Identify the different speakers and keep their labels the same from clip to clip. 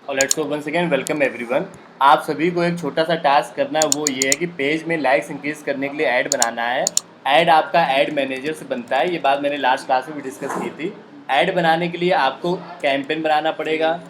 Speaker 1: और let's go once again welcome everyone. आप सभी को एक छोटा सा टास्क करना है, वो ये है कि पेज में लाइक्स इंक्रीज करने के लिए ऐड बनाना है। ऐड आपका ऐड मैनेजर से बनता है, ये बात मैंने लास्ट क्लास में भी डिस्कस की थी। ऐड बनाने के लिए आपको कैंपेन बनाना पड़ेगा,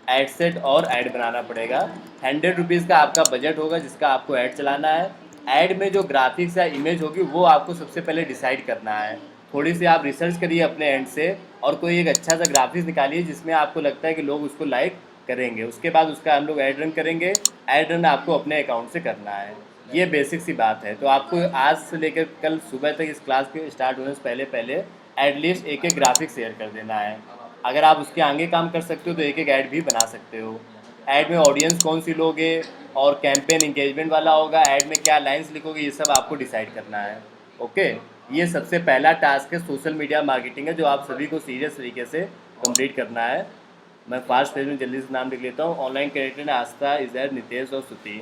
Speaker 1: ऐड सेट और ऐड बनाना पड़ेगा। 100 रुपीज़ का आपका बजट होगा जिसका आपको ऐड चलाना है। ऐड में जो ग्राफिक्स या इमेज होगी वो आपको सबसे पहले डिसाइड करना है। थोड़ी सी आप रिसर्च करिए अपने एंड से और कोई एक अच्छा सा ग्राफिक्स निकालिए जिसमें आपको लगता है कि लोग उसको लाइक करेंगे। उसके बाद उसका हम लोग ऐड रन करेंगे। ऐड रन आपको अपने अकाउंट से करना है। ये बेसिक सी बात है। तो आपको आज से लेकर कल सुबह तक इस क्लास के स्टार्ट होने से पहले पहले एटलीस्ट एक एक ग्राफिक शेयर कर देना है। अगर आप उसके आगे काम कर सकते हो तो एक एक ऐड भी बना सकते हो। ऐड में ऑडियंस कौन सी लोगे और कैंपेन इंगेजमेंट वाला होगा, ऐड में क्या लाइंस लिखोगे, ये सब आपको डिसाइड करना है। ओके, ये सबसे पहला टास्क है, सोशल मीडिया मार्केटिंग है, जो आप सभी को सीरियस तरीके से कंप्लीट करना है। मैं फास्ट पेज में जल्दी से नाम लिख लेता हूँ। ऑनलाइन कैरेक्टर आस्था, इजैर, नितेश और श्रुति।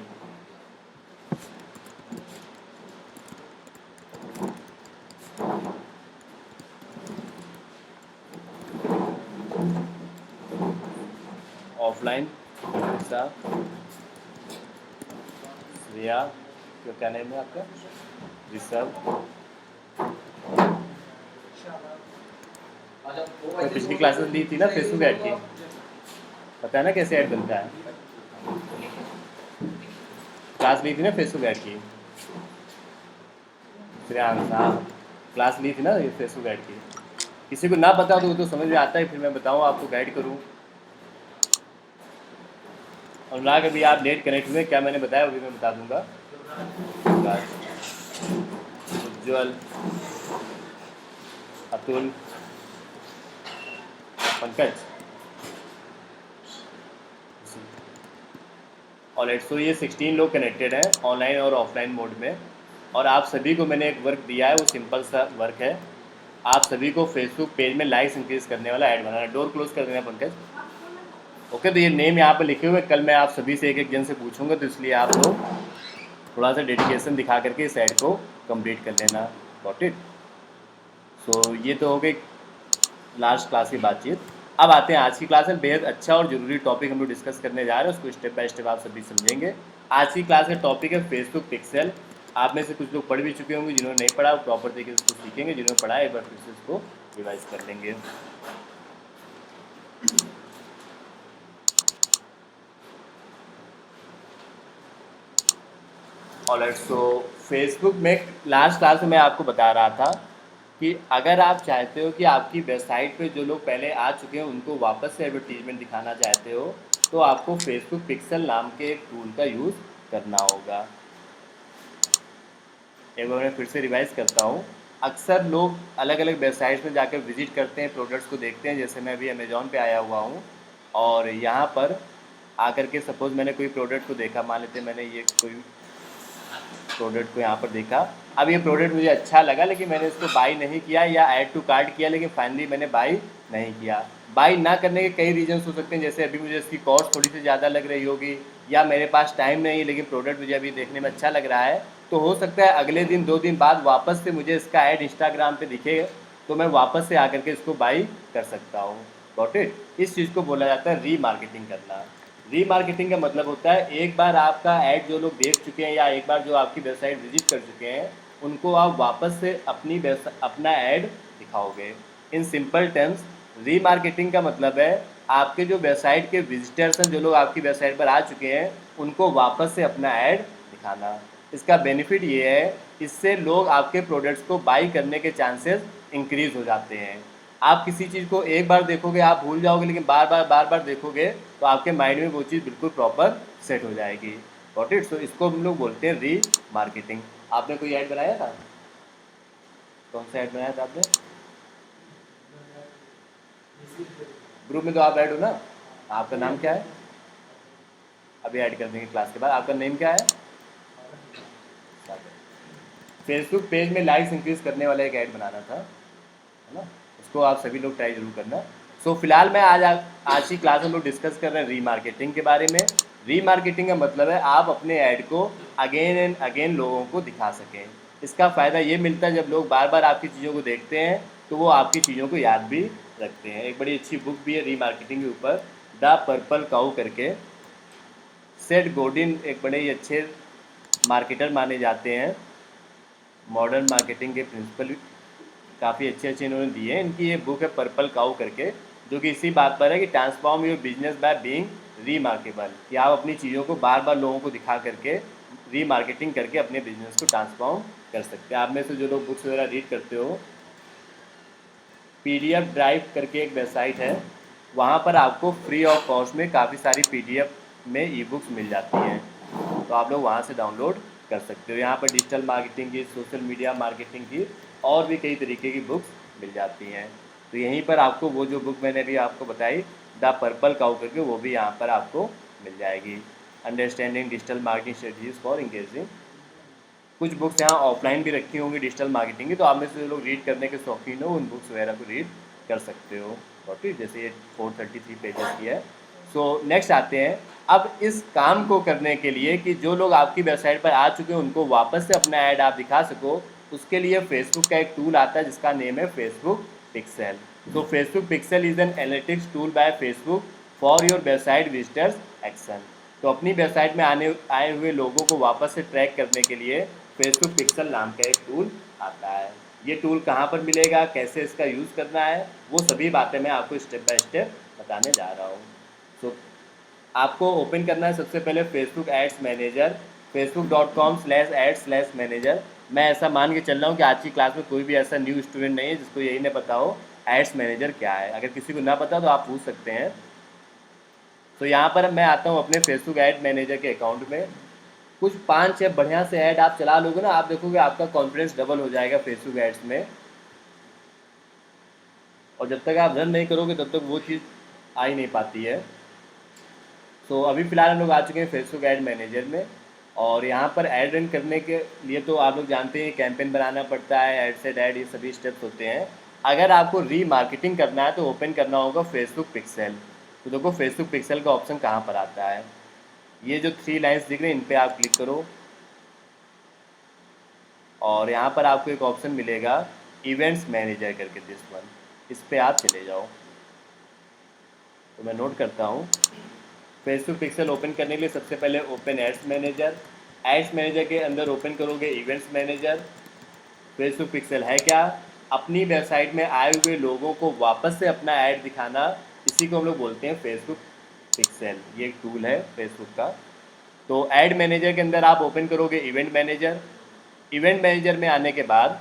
Speaker 1: ऑफलाइन श्रेया, क्या नेम है आपका? ऋषभ। तो पिछली क्लासेस ली थी ना फेसबुक ऐड की, पता है ना कैसे ऐड बनता है? क्लास ली थी ना फेसबुक ऐड की? श्रेयांश, हाँ, क्लास ली थी ना ये फेसबुक ऐड की। किसी को ना पता तो वो तो समझ में आता है, फिर मैं बताऊँ आपको, गाइड करूँ। और ना कभी आप लेट कनेक्ट हुए, क्या मैंने बताया वो भी मैं बता दूंगा। उज्ज्वल, अतुल, पंकज। और लेट्स सो ये 16 लोग कनेक्टेड हैं ऑनलाइन और ऑफलाइन मोड में। और आप सभी को मैंने एक वर्क दिया है, वो सिंपल सा वर्क है। आप सभी को फेसबुक पेज में लाइक्स इंक्रीज करने वाला ऐड बनाना है। डोर क्लोज कर देना पंकज। ओके, तो ये नेम यहाँ पे लिखे हुए, कल मैं आप सभी से एक एक जन से पूछूंगा, तो इसलिए आप लोग थोड़ा सा डेडिकेशन दिखा करके इस ऐड को कंप्लीट कर लेना। Got it? सो ये तो हो गई लास्ट क्लास की बातचीत। अब आते हैं आज की क्लास में। बेहद अच्छा और ज़रूरी टॉपिक हम लोग डिस्कस करने जा रहे हैं, उसको स्टेप बाय स्टेप आप सभी समझेंगे। आज की क्लास का टॉपिक है फेसबुक पिक्सल। आप में से कुछ लोग पढ़ भी चुके होंगे, जिन्होंने नहीं पढ़ा वो प्रॉपर तरीके से इसको सीखेंगे, जिन्होंने पढ़ा एक बार फिर से इसको रिवाइज कर लेंगे। ऑलराइट, सो फेसबुक में लास्ट क्लास में मैं आपको बता रहा था कि अगर आप चाहते हो कि आपकी वेबसाइट पे जो लोग पहले आ चुके हैं उनको वापस से एडवर्टीजमेंट दिखाना चाहते हो, तो आपको फेसबुक पिक्सल नाम के एक टूल का यूज़ करना होगा। एक बार मैं फिर से रिवाइज करता हूँ। अक्सर लोग अलग अलग वेबसाइट्स में जाकर विजिट करते हैं, प्रोडक्ट्स को देखते हैं। जैसे मैं अभी अमेज़ॉन पे आया हुआ हूँ और यहाँ पर आकर के सपोज़ मैंने कोई प्रोडक्ट को देखा, मान लेते हैं मैंने ये कोई प्रोडक्ट को यहाँ पर देखा। अब ये प्रोडक्ट मुझे अच्छा लगा लेकिन मैंने इसको बाई नहीं किया या ऐड टू कार्ट किया, लेकिन फाइनली मैंने बाई नहीं किया। बाई ना करने के कई रीजन्स हो सकते हैं, जैसे अभी मुझे इसकी कॉस्ट थोड़ी सी ज़्यादा लग रही होगी, या मेरे पास टाइम नहीं है लेकिन प्रोडक्ट मुझे अभी देखने में अच्छा लग रहा है। तो हो सकता है अगले दिन 2 दिन बाद वापस से मुझे इसका ऐड इंस्टाग्राम पे दिखे, तो मैं वापस से आकर के इसको बाई कर सकता हूँ। Got it? इस चीज़ को बोला जाता है रीमार्केटिंग करना। रीमार्केटिंग का मतलब होता है एक बार आपका ऐड जो लोग देख चुके हैं या एक बार जो आपकी वेबसाइट विजिट कर चुके हैं उनको आप वापस से अपना ऐड दिखाओगे। इन सिंपल टर्म्स, रीमार्केटिंग का मतलब है आपके जो वेबसाइट के विजिटर्स हैं, जो लोग आपकी वेबसाइट पर आ चुके हैं, उनको वापस से अपना ऐड दिखाना। इसका बेनिफिट ये है, इससे लोग आपके प्रोडक्ट्स को बाई करने के चांसेस इंक्रीज हो जाते हैं। आप किसी चीज़ को एक बार देखोगे आप भूल जाओगे, लेकिन बार बार देखोगे तो आपके माइंड में वो चीज़ बिल्कुल प्रॉपर सेट हो जाएगी। Got it? सो इसको हम लोग बोलते हैं री मार्केटिंग। आपने कोई ऐड बनाया था? कौन सा ऐड बनाया था आपने? ग्रुप में तो आप ऐड हो ना? आपका नाम क्या है? अभी ऐड कर देंगे क्लास के बाद। आपका नेम क्या है? फेसबुक पेज में लाइक्स इंक्रीज करने वाला एक ऐड बनाना था, है ना? उसको आप सभी लोग ट्राई जरूर करना। सो फिलहाल मैं आज की क्लास में लोग डिस्कस कर रहे हैं रीमार्केटिंग के बारे में। रीमार्केटिंग का मतलब है आप अपने ऐड को अगेन एंड अगेन लोगों को दिखा सकें। इसका फ़ायदा ये मिलता है जब लोग बार बार आपकी चीज़ों को देखते हैं तो वो आपकी चीज़ों को याद भी रखते हैं। एक बड़ी अच्छी बुक भी है रीमार्केटिंग के ऊपर, द पर्पल काऊ करके। सेठ गोडिन एक बड़े ही अच्छे मार्केटर माने जाते हैं, मॉडर्न मार्केटिंग के प्रिंसिपल काफ़ी अच्छे अच्छे इन्होंने दिए हैं। इनकी ये बुक है पर्पल काऊ करके, जो कि इसी बात पर है कि transform your business by being remarkable, कि आप अपनी चीज़ों को बार बार लोगों को दिखा करके रीमार्केटिंग करके अपने बिजनेस को ट्रांसफॉर्म कर सकते हैं। आप में से जो लोग बुक्स वगैरह रीड करते हो, PDF ड्राइव करके एक वेबसाइट है, वहाँ पर आपको फ्री ऑफ कॉस्ट में काफ़ी सारी PDF में ई बुक्स मिल जाती हैं, तो आप लोग वहाँ से डाउनलोड कर सकते हो। यहाँ पर डिजिटल मार्केटिंग की, सोशल मीडिया मार्केटिंग की और भी कई तरीके की बुक्स मिल जाती हैं। तो यहीं पर आपको वो जो बुक मैंने अभी आपको बताई द पर्पल काऊ करके, वो भी यहाँ पर आपको मिल जाएगी। Understanding digital marketing strategies for engaging. कुछ बुक्स यहाँ ऑफलाइन भी रखी होंगी डिजिटल मार्केटिंग की, तो आप में से जो लोग रीड करने के शौकीन हो उन बुक्स वगैरह को रीड कर सकते हो। और फिर जैसे ये 433 पेजेस की है। सो नेक्स्ट आते हैं अब इस काम को करने के लिए कि जो लोग आपकी वेबसाइट पर आ चुके हैं उनको वापस से अपना ऐड आप दिखा सको, उसके लिए फेसबुक का एक टूल आता है जिसका नेम है फेसबुक पिक्सेल। तो Facebook pixel is an analytics tool by Facebook for your website visitors action. तो अपनी वेबसाइट में आए हुए लोगों को वापस से ट्रैक करने के लिए फेसबुक पिक्सल नाम का एक टूल आता है। ये टूल कहाँ पर मिलेगा, कैसे इसका यूज़ करना है, वो सभी बातें मैं आपको स्टेप बाय स्टेप बताने जा रहा हूँ। सो आपको ओपन करना है सबसे पहले फेसबुक एड्स मैनेजर, facebook.com/ads/मैनेजर। मैं ऐसा मान के चल रहा हूँ कि आज की क्लास में कोई भी ऐसा न्यू स्टूडेंट नहीं है जिसको यही नहीं पता हो एड्स मैनेजर क्या है। अगर किसी को ना पता तो आप पूछ सकते हैं। तो यहाँ पर मैं आता हूँ अपने फेसबुक एड मैनेजर के अकाउंट में। कुछ 5-6 बढ़िया से ऐड आप चला लोगे ना, आप देखोगे आपका कॉन्फिडेंस डबल हो जाएगा फेसबुक एड्स में। और जब तक आप रन नहीं करोगे तब तक वो चीज़ आ ही नहीं पाती है। तो अभी फ़िलहाल हम लोग आ चुके हैं फेसबुक ऐड मैनेजर में। और यहाँ पर ऐड रन करने के लिए तो आप लोग जानते हैं कैंपेन बनाना पड़ता है, ऐड सेट ऐड, ये सभी स्टेप्स होते हैं। अगर आपको रीमार्केटिंग करना है तो ओपन करना होगा फेसबुक पिक्सेल। तो देखो फेसबुक पिक्सेल का ऑप्शन कहाँ पर आता है, ये जो 3 लाइन्स दिख रही हैं इन पर आप क्लिक करो और यहाँ पर आपको एक ऑप्शन मिलेगा इवेंट्स मैनेजर करके, दिस वन, इस पर आप चले जाओ। तो मैं नोट करता हूँ। फेसबुक पिक्सल ओपन करने के लिए सबसे पहले open ads manager. Ads manager के अंदर ओपन करोगे इवेंट्स मैनेजर। फेसबुक पिक्सल है क्या, अपनी वेबसाइट में आए हुए लोगों को वापस से अपना ऐड दिखाना, इसी को हम लोग बोलते हैं फेसबुक पिक्सल। ये एक टूल है फेसबुक का। तो ऐड मैनेजर के अंदर आप ओपन करोगे इवेंट मैनेजर। इवेंट मैनेजर में आने के बाद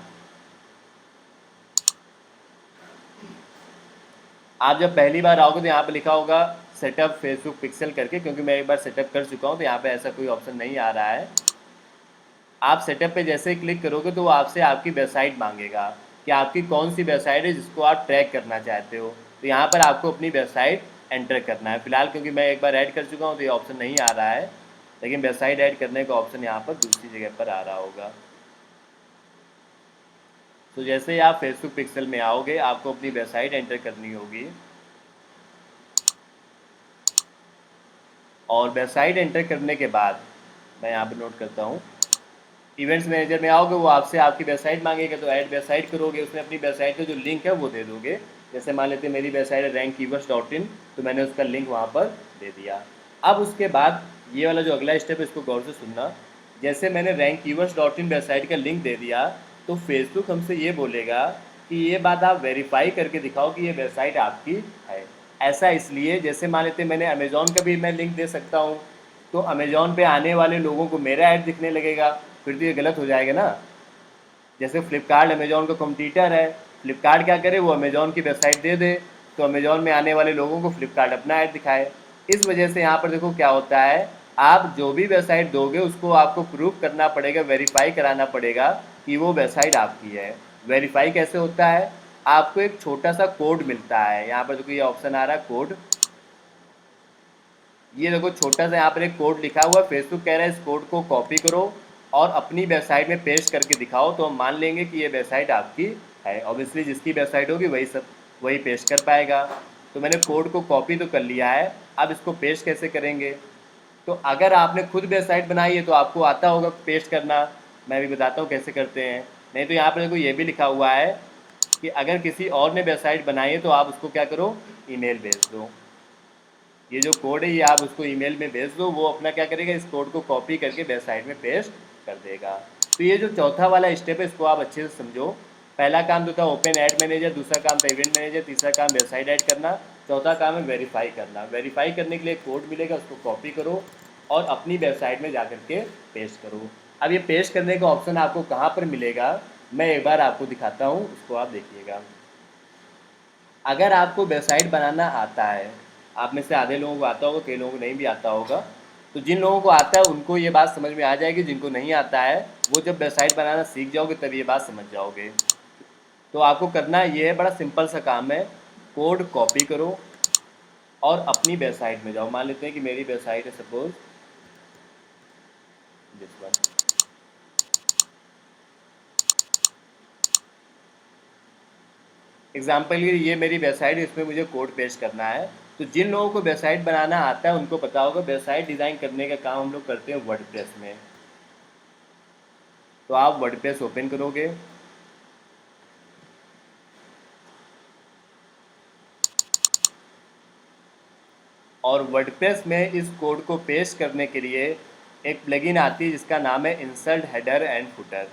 Speaker 1: आप जब पहली बार आओगे तो यहाँ पर लिखा होगा सेटअप फेसबुक पिक्सल करके, क्योंकि मैं एक बार सेटअप कर चुका हूँ तो यहाँ पे ऐसा कोई ऑप्शन नहीं आ रहा है। आप सेटअप पे जैसे ही क्लिक करोगे तो वो आपसे आपकी वेबसाइट मांगेगा कि आपकी कौन सी वेबसाइट है जिसको आप ट्रैक करना चाहते हो। तो यहाँ पर आपको अपनी वेबसाइट एंटर करना है। फिलहाल क्योंकि मैं एक बार ऐड कर चुका हूँ तो ये ऑप्शन नहीं आ रहा है, लेकिन वेबसाइट ऐड करने का ऑप्शन यहाँ पर दूसरी जगह पर आ रहा होगा। तो जैसे ही आप फेसबुक पिक्सल में आओगे आपको अपनी वेबसाइट एंटर करनी होगी और वेबसाइट एंटर करने के बाद मैं यहाँ पर नोट करता हूँ, इवेंट्स मैनेजर में आओगे वो आपसे आपकी वेबसाइट मांगेगा, तो ऐड वेबसाइट करोगे, उसमें अपनी वेबसाइट का जो लिंक है वो दे दोगे। जैसे मान लेते हैं मेरी वेबसाइट है rankkeywordsin, तो मैंने उसका लिंक वहाँ पर दे दिया। अब उसके बाद ये वाला जो अगला स्टेप है इसको गौर से सुनना। जैसे मैंने rankkeywordsin वेबसाइट का लिंक दे दिया तो फेसबुक हमसे ये बोलेगा कि ये बात आप वेरीफाई करके दिखाओ कि ये वेबसाइट आपकी है। ऐसा इसलिए, जैसे मान लेते मैंने अमेज़ॉन का भी मैं लिंक दे सकता हूँ, तो अमेज़ॉन पे आने वाले लोगों को मेरा ऐड दिखने लगेगा, फिर तो ये गलत हो जाएगा ना। जैसे फ्लिपकार्ट अमेज़ॉन का कॉम्पिटिटर है, फ्लिपकार्ट क्या करे, वो अमेज़ॉन की वेबसाइट दे दे तो अमेज़ॉन में आने वाले लोगों को फ्लिपकार्ट अपना ऐड दिखाए। इस वजह से यहाँ पर देखो क्या होता है, आप जो भी वेबसाइट दोगे उसको आपको प्रूफ करना पड़ेगा, वेरीफाई कराना पड़ेगा कि वो वेबसाइट आपकी है। वेरीफाई कैसे होता है, आपको एक छोटा सा कोड मिलता है। यहाँ पर देखो ये ऑप्शन आ रहा है कोड, ये देखो छोटा सा यहाँ पर एक कोड लिखा हुआ है। फेसबुक कह रहा है इस कोड को कॉपी करो और अपनी वेबसाइट में पेस्ट करके दिखाओ, तो हम मान लेंगे कि ये वेबसाइट आपकी है। ऑब्वियसली जिसकी वेबसाइट होगी वही पेस्ट कर पाएगा। तो मैंने कोड को कॉपी तो कर लिया है, अब इसको पेस्ट कैसे करेंगे। तो अगर आपने खुद वेबसाइट बनाई है तो आपको आता होगा पेस्ट करना, मैं भी बताता हूँ कैसे करते हैं। नहीं तो यहाँ पर देखो ये भी लिखा हुआ है कि अगर किसी और ने वेबसाइट बनाई है तो आप उसको क्या करो, ईमेल भेज दो। ये जो कोड है ये आप उसको ईमेल में भेज दो, वो अपना क्या करेगा, इस कोड को कॉपी करके वेबसाइट में पेस्ट कर देगा। तो ये जो चौथा वाला स्टेप है इसको आप अच्छे से समझो। पहला काम तो था ओपन ऐड मैनेजर, दूसरा काम था इवेंट मैनेजर, तीसरा काम वेबसाइट ऐड करना, चौथा काम है वेरीफाई करना। वेरीफाई करने के लिए कोड मिलेगा, उसको कॉपी करो और अपनी वेबसाइट में जा के पेस्ट करो। अब ये पेस्ट करने का ऑप्शन आपको कहाँ पर मिलेगा, मैं एक बार आपको दिखाता हूँ, उसको आप देखिएगा। अगर आपको वेबसाइट बनाना आता है, आप में से आधे लोगों को आता होगा, कई लोगों को नहीं भी आता होगा, तो जिन लोगों को आता है उनको ये बात समझ में आ जाएगी, जिनको नहीं आता है वो जब वेबसाइट बनाना सीख जाओगे तब ये बात समझ जाओगे। तो आपको करना ये है, बड़ा सिंपल सा काम है, कोड कॉपी करो और अपनी वेबसाइट में जाओ। मान लेते हैं कि मेरी वेबसाइट है सपोज दिस वन। एग्जाम्पल के लिए ये मेरी वेबसाइट है, इसमें मुझे कोड पेस्ट करना है। तो जिन लोगों को वेबसाइट बनाना आता है उनको पता होगा वेबसाइट डिज़ाइन करने का काम हम लोग करते हैं वर्डप्रेस में। तो आप वर्डप्रेस ओपन करोगे और वर्डप्रेस में इस कोड को पेस्ट करने के लिए एक प्लगइन आती है जिसका नाम है इंसर्ट हेडर एंड फुटर।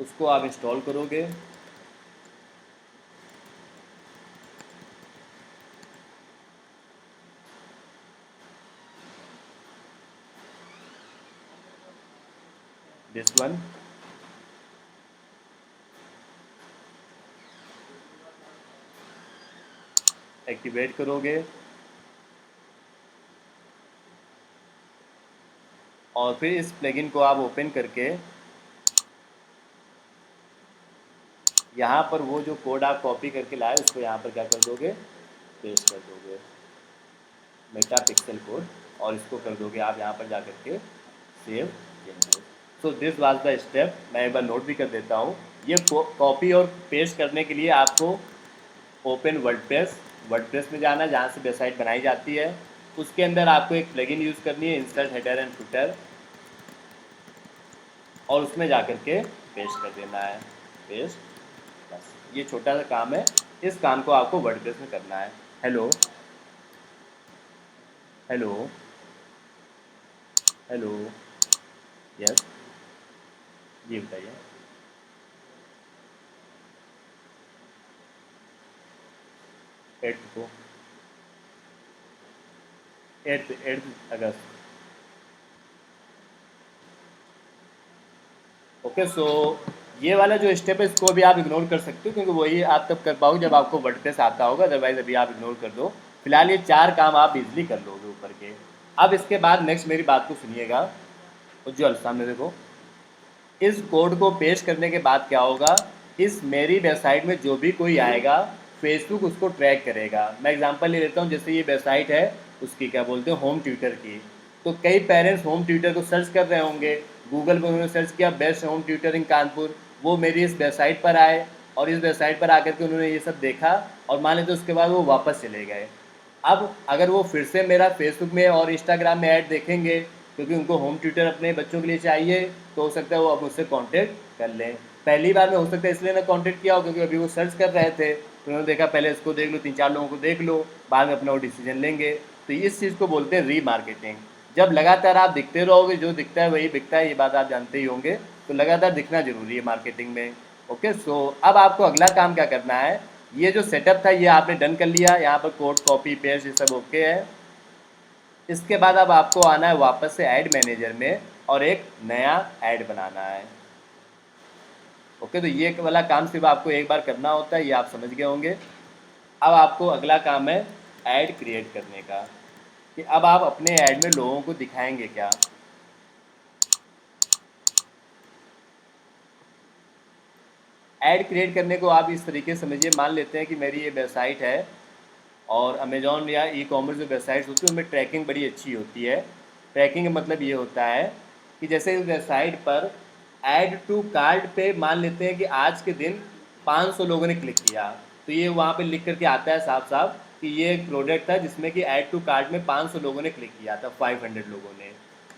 Speaker 1: उसको आप इंस्टॉल करोगे। This one. एक्टिवेट करोगे और फिर इस प्लगइन को आप ओपन करके यहाँ पर वो जो कोड आप कॉपी करके लाए उसको यहाँ पर क्या कर दोगे, पेस्ट कर दोगे, मेटा पिक्सल कोड, और इसको कर दोगे आप यहाँ पर जा करके save changes. So this was the step. मैं एक बार नोट भी कर देता हूँ। ये कॉपी और पेस्ट करने के लिए आपको ओपन वर्डप्रेस, वर्डप्रेस में जाना जहाँ से वेबसाइट बनाई जाती है, उसके अंदर आपको एक प्लगइन यूज़ करनी है इंसर्ट हेडर एंड फुटर, और उसमें जा कर के पेस्ट कर देना है, पेस्ट। बस ये छोटा सा काम है, इस काम को आपको वर्डप्रेस में करना है। हेलो हेलो हेलो, यस जी बताइए। एट्थ को, 8 अगस्त। ओके सो ये वाला जो स्टेप है इसको भी आप इग्नोर कर सकते हो, क्योंकि वही आप तब कर पाओगे जब आपको वर्डप्रेस आता होगा, अदरवाइज अभी आप इग्नोर कर दो। फिलहाल ये 4 काम आप इजीली कर लोगे ऊपर के। अब इसके बाद नेक्स्ट मेरी बात को सुनिएगा। उज्जवल सामने देखो, इस कोड को पेस्ट करने के बाद क्या होगा, इस मेरी वेबसाइट में जो भी कोई आएगा फेसबुक उसको ट्रैक करेगा। मैं एग्जांपल ले लेता हूँ, जैसे ये वेबसाइट है उसकी क्या बोलते हैं, होम ट्यूटर की। तो कई पेरेंट्स होम ट्यूटर को सर्च कर रहे होंगे, गूगल पर उन्होंने सर्च किया बेस्ट होम ट्यूटर इन कानपुर, वो मेरी इस वेबसाइट पर आए और इस वेबसाइट पर आकर के उन्होंने ये सब देखा और मान लेते उसके बाद वो वापस चले गए। अब अगर वो फिर से मेरा फेसबुक में और इंस्टाग्राम में ऐड देखेंगे, क्योंकि उनको होम ट्यूटर अपने बच्चों के लिए चाहिए, तो हो सकता है वो अब मुझसे कांटेक्ट कर लें। पहली बार में हो सकता है इसलिए ना कांटेक्ट किया हो क्योंकि अभी वो सर्च कर रहे थे, तो उन्होंने देखा पहले इसको देख लो, 3-4 लोगों को देख लो, बाद में अपना वो डिसीजन लेंगे। तो इस चीज़ को बोलते हैं रीमार्केटिंग। जब लगातार आप दिखते रहोगे, जो दिखता है वही बिकता है, ये बात आप जानते ही होंगे, तो लगातार दिखना जरूरी है मार्केटिंग में। ओके सो अब आपको अगला काम क्या करना है, ये जो सेटअप था ये आपने डन कर लिया, यहाँ पर कोड कॉपी पेस्ट ये सब ओके है। इसके बाद अब आपको आना है वापस से ऐड मैनेजर में और एक नया ऐड बनाना है। ओके तो ये वाला काम सिर्फ आपको एक बार करना होता है, ये आप समझ गए होंगे। अब आपको अगला काम है ऐड क्रिएट करने का, कि अब आप अपने ऐड में लोगों को दिखाएंगे क्या। ऐड क्रिएट करने को आप इस तरीके से समझिए, मान लेते हैं कि मेरी ये वेबसाइट है और अमेजॉन या ई कॉमर्स जो वेबसाइट्स होती है उनमें ट्रैकिंग बड़ी अच्छी होती है। ट्रैकिंग का मतलब ये होता है कि जैसे इस वेबसाइट पर ऐड टू कार्ट पे मान लेते हैं कि आज के दिन 500 लोगों ने क्लिक किया, तो ये वहाँ पे लिख करके आता है साफ साफ कि ये एक प्रोडक्ट था जिसमें कि ऐड टू कार्ट में 500 लोगों ने क्लिक किया था, 500 लोगों ने,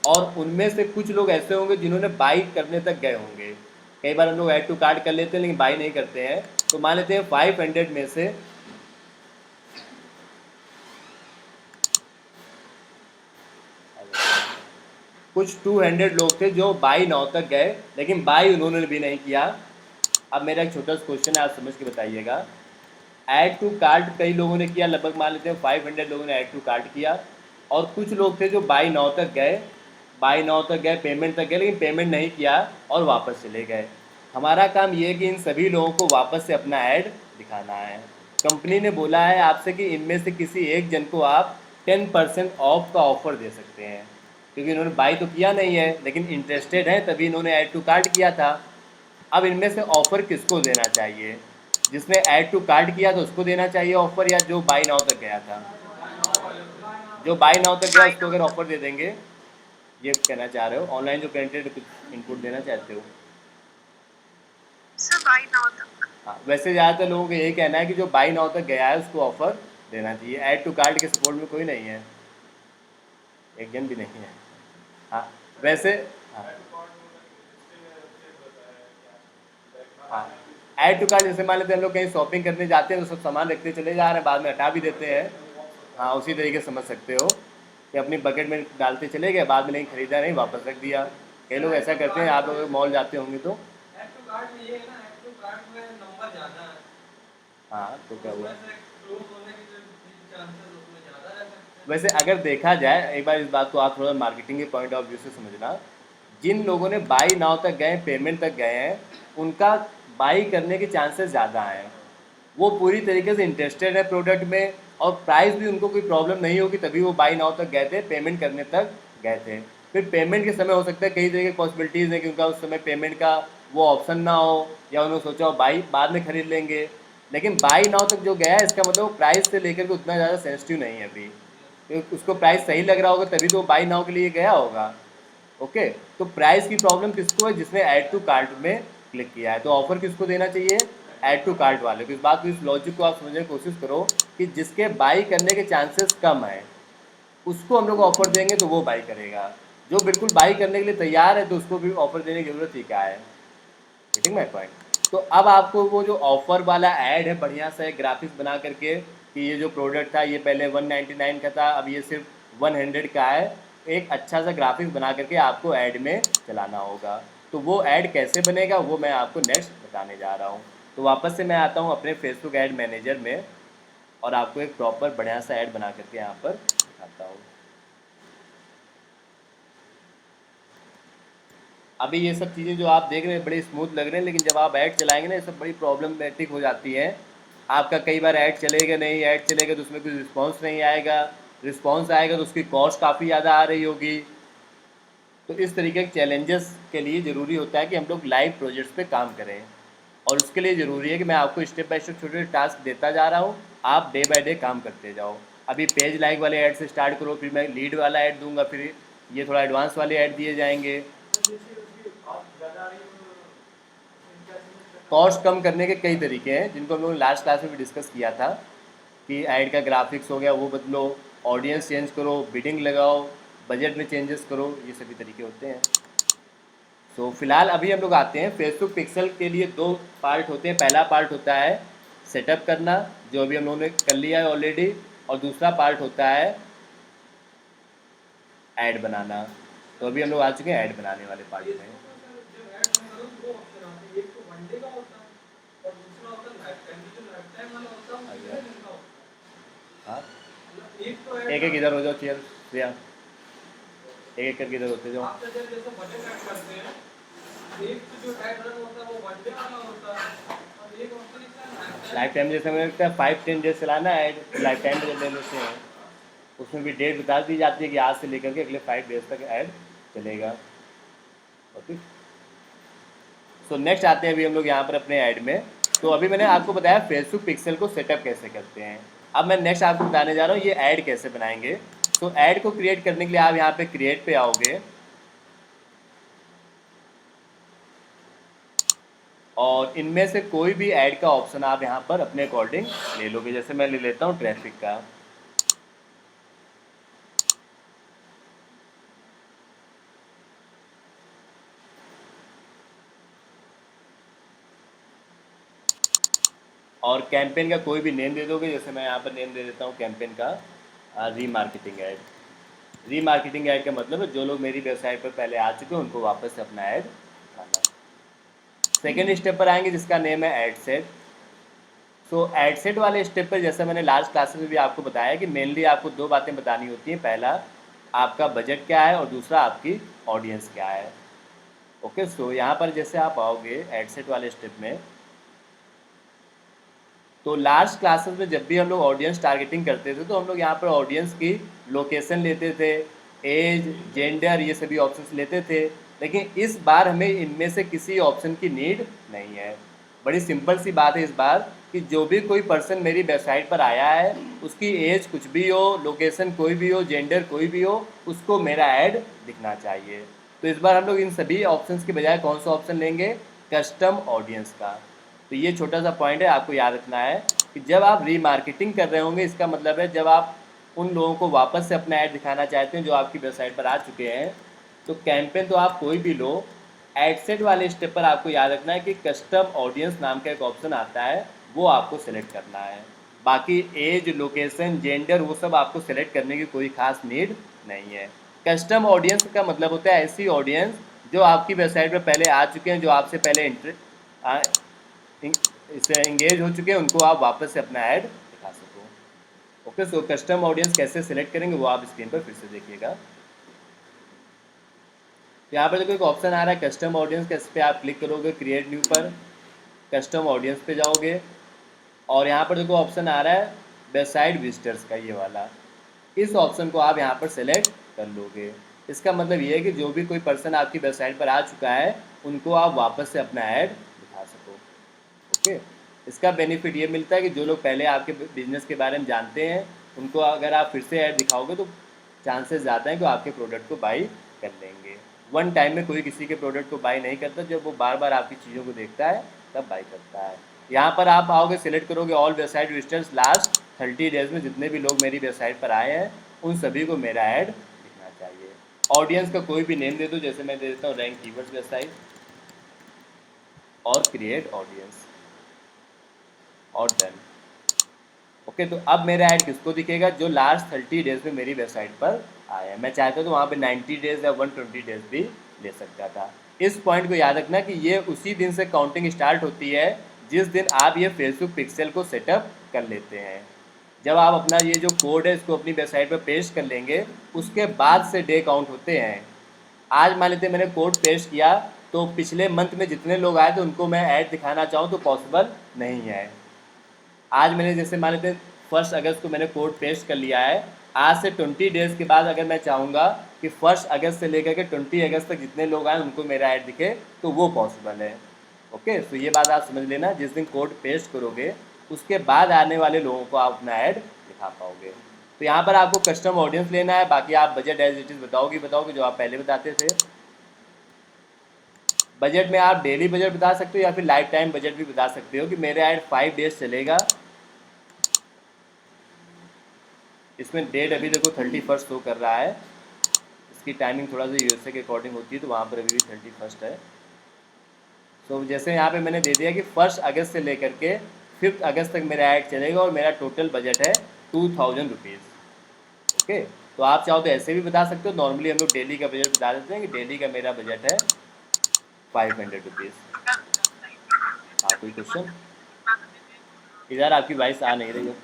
Speaker 1: और उनमें से कुछ लोग ऐसे होंगे जिन्होंने बाई करने तक गए होंगे। कई बार हम लोग ऐड टू कार्ट कर लेते हैं लेकिन बाई नहीं करते हैं, तो मान लेते हैं 500 में से कुछ 200 लोग थे जो बाई नाव तक गए, लेकिन बाई उन्होंने भी नहीं किया। अब मेरा एक छोटा सा क्वेश्चन है, आप समझ के बताइएगा। ऐड टू कार्ट कई लोगों ने किया, लगभग मान लेते हैं 500 लोगों ने ऐड टू कार्ट किया, और कुछ लोग थे जो बाई नाव तक गए, बाई नाव तक गए, पेमेंट तक गए, लेकिन पेमेंट नहीं किया और वापस चले गए। हमारा काम ये है कि इन सभी लोगों को वापस से अपना ऐड दिखाना है। कंपनी ने बोला है आपसे कि इनमें से किसी एक जन को आप 10% ऑफ का ऑफर दे सकते हैं, क्योंकि इन्होंने बाई तो किया नहीं है लेकिन इंटरेस्टेड है, तभी इन्होंने ऐड टू कार्ट किया था। अब इनमें से ऑफ़र किसको देना चाहिए? जिसने ऐड टू कार्ट किया तो उसको देना चाहिए ऑफ़र, या जो बाई नाउ तक गया था? जो बाई नाउ तक गया उसको अगर ऑफ़र दे देंगे, ये कहना चाह रहे हो? ऑनलाइन जो कंटेंट कुछ इनपुट देना चाहते हो?
Speaker 2: सर बाई नाउ तक।
Speaker 1: हाँ, वैसे ज़्यादातर लोगों का यही कहना है कि जो बाई नाउ तक गया है उसको ऑफ़र देना चाहिए। ऐड टू कार्ट के सपोर्ट में कोई नहीं है, एक जन भी नहीं है। हाँ, वैसे हाँ हाँ, ऐड टू कार्ट जैसे मान लेते हैं हम लोग कहीं शॉपिंग करने जाते हैं तो सब सामान रखते चले जा रहे हैं, बाद में हटा भी देते हैं। हाँ, उसी तरीके से समझ सकते हो कि अपनी बकेट में डालते चले गए, बाद में नहीं खरीदा, नहीं वापस रख दिया। कई लोग ऐसा करते हैं, आप लोग मॉल जाते होंगे तो।
Speaker 3: ऐड टू कार्ट में ये है ना, ऐड टू कार्ट में नंबर ज़्यादा है।
Speaker 1: हाँ, तो क्या हुआ?
Speaker 3: उसमें से क्लोज होने के जो चांसेस उसमें ज़्यादा रह सकते हैं।
Speaker 1: वैसे अगर देखा जाए, एक बार इस बात को आप थोड़ा मार्केटिंग के पॉइंट ऑफ व्यू से समझना, जिन लोगों ने बाई नाउ तक गए, पेमेंट तक गए हैं, उनका बाई करने के चांसेस ज़्यादा हैं। वो पूरी तरीके से इंटरेस्टेड है प्रोडक्ट में, और प्राइस भी उनको कोई प्रॉब्लम नहीं होगी, तभी वो बाई नाउ तक गए थे, पेमेंट करने तक गए थे। फिर पेमेंट के समय हो सकता है कई तरह की पॉसिबिलिटीज़ हैं कि उनका उस समय पेमेंट का वो ऑप्शन ना हो, या उन्होंने सोचा हो बाई बाद में खरीद लेंगे। लेकिन बाई नाउ तक जो गया है, इसका मतलब प्राइस से लेकर के उतना ज़्यादा सेंसिटिव नहीं है अभी, क्योंकि उसको प्राइस सही लग रहा होगा तभी तो बाई नाउ के लिए गया होगा। ओके, तो प्राइस की प्रॉब्लम किसको है? जिसने ऐड टू कार्ट में क्लिक किया है। तो ऑफर किसको देना चाहिए? ऐड टू कार्ट वाले को। इस बात को, इस लॉजिक को आप समझने की कोशिश करो कि जिसके बाई करने के चांसेस कम है उसको हम लोग ऑफर देंगे तो वो बाई करेगा। जो बिल्कुल बाई करने के लिए तैयार है तो उसको भी ऑफर देने की जरूरत ही क्या है? Getting my point? तो अब आपको वो जो ऑफर वाला ऐड है, बढ़िया सा एक ग्राफिक्स बना करके कि ये जो प्रोडक्ट था ये पहले 199 का था, अब ये सिर्फ 100 का है, एक अच्छा सा ग्राफिक्स बना करके आपको ऐड में चलाना होगा। तो वो ऐड कैसे बनेगा वो मैं आपको नेक्स्ट बताने जा रहा हूँ। तो वापस से मैं आता हूँ अपने फेसबुक ऐड मैनेजर में, और आपको एक प्रॉपर बढ़िया सा ऐड बना करके यहाँ पर दिखाता हूँ। अभी ये सब चीज़ें जो आप देख रहे हैं बड़े स्मूथ लग रहे हैं, लेकिन जब आप ऐड चलाएंगे ना, ये सब बड़ी प्रॉब्लमेटिक हो जाती है। आपका कई बार ऐड चलेगा नहीं, ऐड चलेगा तो उसमें कोई रिस्पॉन्स नहीं आएगा, रिस्पॉन्स आएगा तो उसकी कॉस्ट काफ़ी ज़्यादा आ रही होगी। तो इस तरीके के चैलेंजेस के लिए ज़रूरी होता है कि हम लोग लाइव प्रोजेक्ट्स पे काम करें, और उसके लिए ज़रूरी है कि मैं आपको स्टेप बाय स्टेप छोटे छोटे टास्क देता जा रहा हूँ, आप डे बाय डे काम करते जाओ। अभी पेज लाइक वाले ऐड से स्टार्ट करो, फिर मैं लीड वाला ऐड दूंगा, फिर ये थोड़ा एडवांस वाले ऐड दिए जाएंगे।
Speaker 3: जैसे उसकी कॉस्ट ज़्यादा आ रही है तो उसमें क्या चीज़ करना
Speaker 1: कॉस्ट कम करने के कई तरीके हैं जिनको हम लोगों ने लास्ट क्लास में भी डिस्कस किया था, कि ऐड का ग्राफिक्स हो गया वो बदलो, ऑडियंस चेंज करो, बिडिंग लगाओ, बजट में चेंजेस करो, ये सभी तरीके होते हैं। तो फिलहाल अभी हम लोग आते हैं फेसबुक पिक्सल के लिए। दो पार्ट होते हैं, पहला पार्ट होता है सेटअप करना, जो अभी हम लोगों ने कर लिया है ऑलरेडी, और दूसरा पार्ट होता है ऐड बनाना। तो अभी हम लोग आ चुके हैं ऐड बनाने वाले पार्ट में।
Speaker 3: फेसबुक में सर जब ऐड रन करो तो दो ऑप्शन आते हैं, एक तो वन डे का होता है और दूसरा होता है लाइफ टाइम। जो लाइफ टाइम वाला होता है वो कितने दिन का होता
Speaker 1: हाँ,
Speaker 3: है? मतलब एक तो ऐड
Speaker 1: एक एक
Speaker 3: रन
Speaker 1: इधर हो जाओ चेयर भैया, एक एक करके इधर होते जाओ।
Speaker 3: आप जैसे जैसे बटन ऐड करते हैं, एक तो जो ऐड रन होता है वो वन डे वाला होता है और एक ऑप्शन इसका लाइफ
Speaker 1: लाइफ
Speaker 3: टाइम।
Speaker 1: टाइम जैसे मुझे लगता है 5-10 डेज चलाना है ऐड, लाइफ टाइम पे ले लेते हैं। उसमें भी डेट बता दी जाती है कि आज से लेकर के अगले 5 डेज तक ऐड चलेगा। ओके, सो नेक्स्ट आते हैं अभी हम लोग यहाँ पर अपने ऐड में। तो अभी मैंने आपको बताया फेसबुक पिक्सल को सेटअप कैसे करते हैं। अब मैं नेक्स्ट आपको बताने जा रहा हूँ ये ऐड कैसे बनाएंगे। तो ऐड को क्रिएट करने के लिए आप यहाँ पे क्रिएट पे आओगे, और इनमें से कोई भी ऐड का ऑप्शन आप यहाँ पर अपने अकॉर्डिंग ले लोगे। जैसे मैं ले लेता हूँ ट्रैफिक का। और कैंपेन का कोई भी नेम दे दोगे, जैसे मैं यहाँ पर नेम दे देता हूँ कैंपेन का रीमार्केटिंग ऐड। रीमार्केटिंग ऐड का मतलब है जो लोग मेरी वेबसाइट पर पहले आ चुके हैं उनको वापस से अपना ऐड दिखाना। सेकेंड स्टेप पर आएंगे जिसका नेम है एड सेट। सो एड सेट वाले स्टेप पर जैसा मैंने लास्ट क्लासेस में भी आपको बताया कि मेनली आपको दो बातें बतानी होती हैं, पहला आपका बजट क्या है और दूसरा आपकी ऑडियंस क्या है। ओके, सो यहाँ पर जैसे आप आओगे एड सेट वाले स्टेप में, तो लास्ट क्लासेस में जब भी हम लोग ऑडियंस टारगेटिंग करते थे तो हम लोग यहाँ पर ऑडियंस की लोकेशन लेते थे, एज, जेंडर, ये सभी ऑप्शंस लेते थे। लेकिन इस बार हमें इनमें से किसी ऑप्शन की नीड नहीं है। बड़ी सिंपल सी बात है इस बार कि जो भी कोई पर्सन मेरी वेबसाइट पर आया है उसकी एज कुछ भी हो, लोकेशन कोई भी हो, जेंडर कोई भी हो, उसको मेरा ऐड दिखना चाहिए। तो इस बार हम लोग इन सभी ऑप्शंस के बजाय कौन सा ऑप्शन लेंगे? कस्टम ऑडियंस का। तो ये छोटा सा पॉइंट है, आपको याद रखना है कि जब आप रीमार्केटिंग कर रहे होंगे, इसका मतलब है जब आप उन लोगों को वापस से अपना ऐड दिखाना चाहते हैं जो आपकी वेबसाइट पर आ चुके हैं, तो कैंपेन तो आप कोई भी लो, एडसेट वाले स्टेप पर आपको याद रखना है कि कस्टम ऑडियंस नाम का एक ऑप्शन आता है, वो आपको सेलेक्ट करना है। बाकी एज, लोकेशन, जेंडर वो सब आपको सेलेक्ट करने की कोई खास नीड नहीं है। कस्टम ऑडियंस का मतलब होता है ऐसी ऑडियंस जो आपकी वेबसाइट पर पहले आ चुके हैं, जो आपसे पहले इससे इंगेज हो चुके हैं, उनको आप वापस से अपना ऐड दिखा सको। ओके, सो कस्टम ऑडियंस कैसे सिलेक्ट करेंगे वो आप स्क्रीन पर फिर से देखिएगा। यहाँ पर देखो एक ऑप्शन आ रहा है कस्टम ऑडियंस का, इस पर आप क्लिक करोगे, क्रिएट न्यू पर कस्टम ऑडियंस पे जाओगे और यहाँ पर देखो ऑप्शन आ रहा है वेबसाइट विजिटर्स का, ये वाला। इस ऑप्शन को आप यहाँ पर सेलेक्ट कर लोगे। इसका मतलब ये है कि जो भी कोई पर्सन आपकी वेबसाइट पर आ चुका है उनको आप वापस से अपना ऐड दिखा सको। ओके, इसका बेनिफिट ये मिलता है कि जो लोग पहले आपके बिजनेस के बारे में जानते हैं उनको अगर आप फिर से ऐड दिखाओगे तो चांसेस ज़्यादा हैं कि आपके प्रोडक्ट को बाई कर लेंगे। वन टाइम में कोई किसी के प्रोडक्ट को बाई नहीं करता, जब वो बार बार आपकी चीज़ों को देखता है तब बाई करता है। यहाँ पर आप आओगे, सिलेक्ट करोगे all website visitors last 30 days में जितने भी लोग मेरी वेबसाइट पर आए हैं उन सभी को मेरा ऐड दिखना चाहिए। ऑडियंस का कोई भी नेम दे दो, जैसे मैं दे देता हूँ रैंक कीवर्ड्स वेबसाइट और क्रिएट ऑडियंस और डन। ओके, तो अब मेरा ऐड किसको दिखेगा? जो लास्ट 30 डेज में मेरी वेबसाइट पर आया है। मैं चाहता तो वहाँ पे 90 डेज या 120 डेज भी ले सकता था। इस पॉइंट को याद रखना कि ये उसी दिन से काउंटिंग स्टार्ट होती है जिस दिन आप ये फेसबुक पिक्सल को सेटअप कर लेते हैं। जब आप अपना ये जो कोड है इसको अपनी वेबसाइट पर पेस्ट कर लेंगे उसके बाद से डे काउंट होते हैं। आज मान लेते मैंने कोड पेस्ट किया तो पिछले मंथ में जितने लोग आए थे उनको मैं ऐड दिखाना चाहूँ तो पॉसिबल नहीं है। आज मैंने जैसे मान लेते 1 अगस्त को मैंने कोड पेस्ट कर लिया है, आज से 20 डेज़ के बाद अगर मैं चाहूँगा कि 1 अगस्त से लेकर के 20 अगस्त तक जितने लोग आए उनको मेरा ऐड दिखे तो वो पॉसिबल है। ओके, तो ये बात आप समझ लेना, जिस दिन कोड पेस्ट करोगे उसके बाद आने वाले लोगों को आप अपना ऐड दिखा पाओगे। तो यहाँ पर आपको कस्टम ऑडियंस लेना है, बाकी आप बजट एज इट इज़ बताओगे जो आप पहले बताते थे। बजट में आप डेली बजट बता सकते हो या फिर लाइफ टाइम बजट भी बता सकते हो कि मेरा ऐड 5 डेज चलेगा। इसमें डेट अभी देखो 31 शो कर रहा है, इसकी टाइमिंग थोड़ा सा यूएसए के अकॉर्डिंग होती है तो वहाँ पर अभी भी 31 है। तो जैसे यहाँ पे मैंने दे दिया कि 1 अगस्त से लेकर के 5 अगस्त तक मेरा ऐड चलेगा और मेरा टोटल बजट है 2000 रुपीज़। ओके, तो आप चाहो तो ऐसे भी बता सकते हो, नॉर्मली हम लोग डेली का बजट बता देते हैं कि डेली का मेरा बजट है 500 रुपीज़। हाँ, कोई क्वेश्चन? इधर आपकी वॉइस आ नहीं रही है।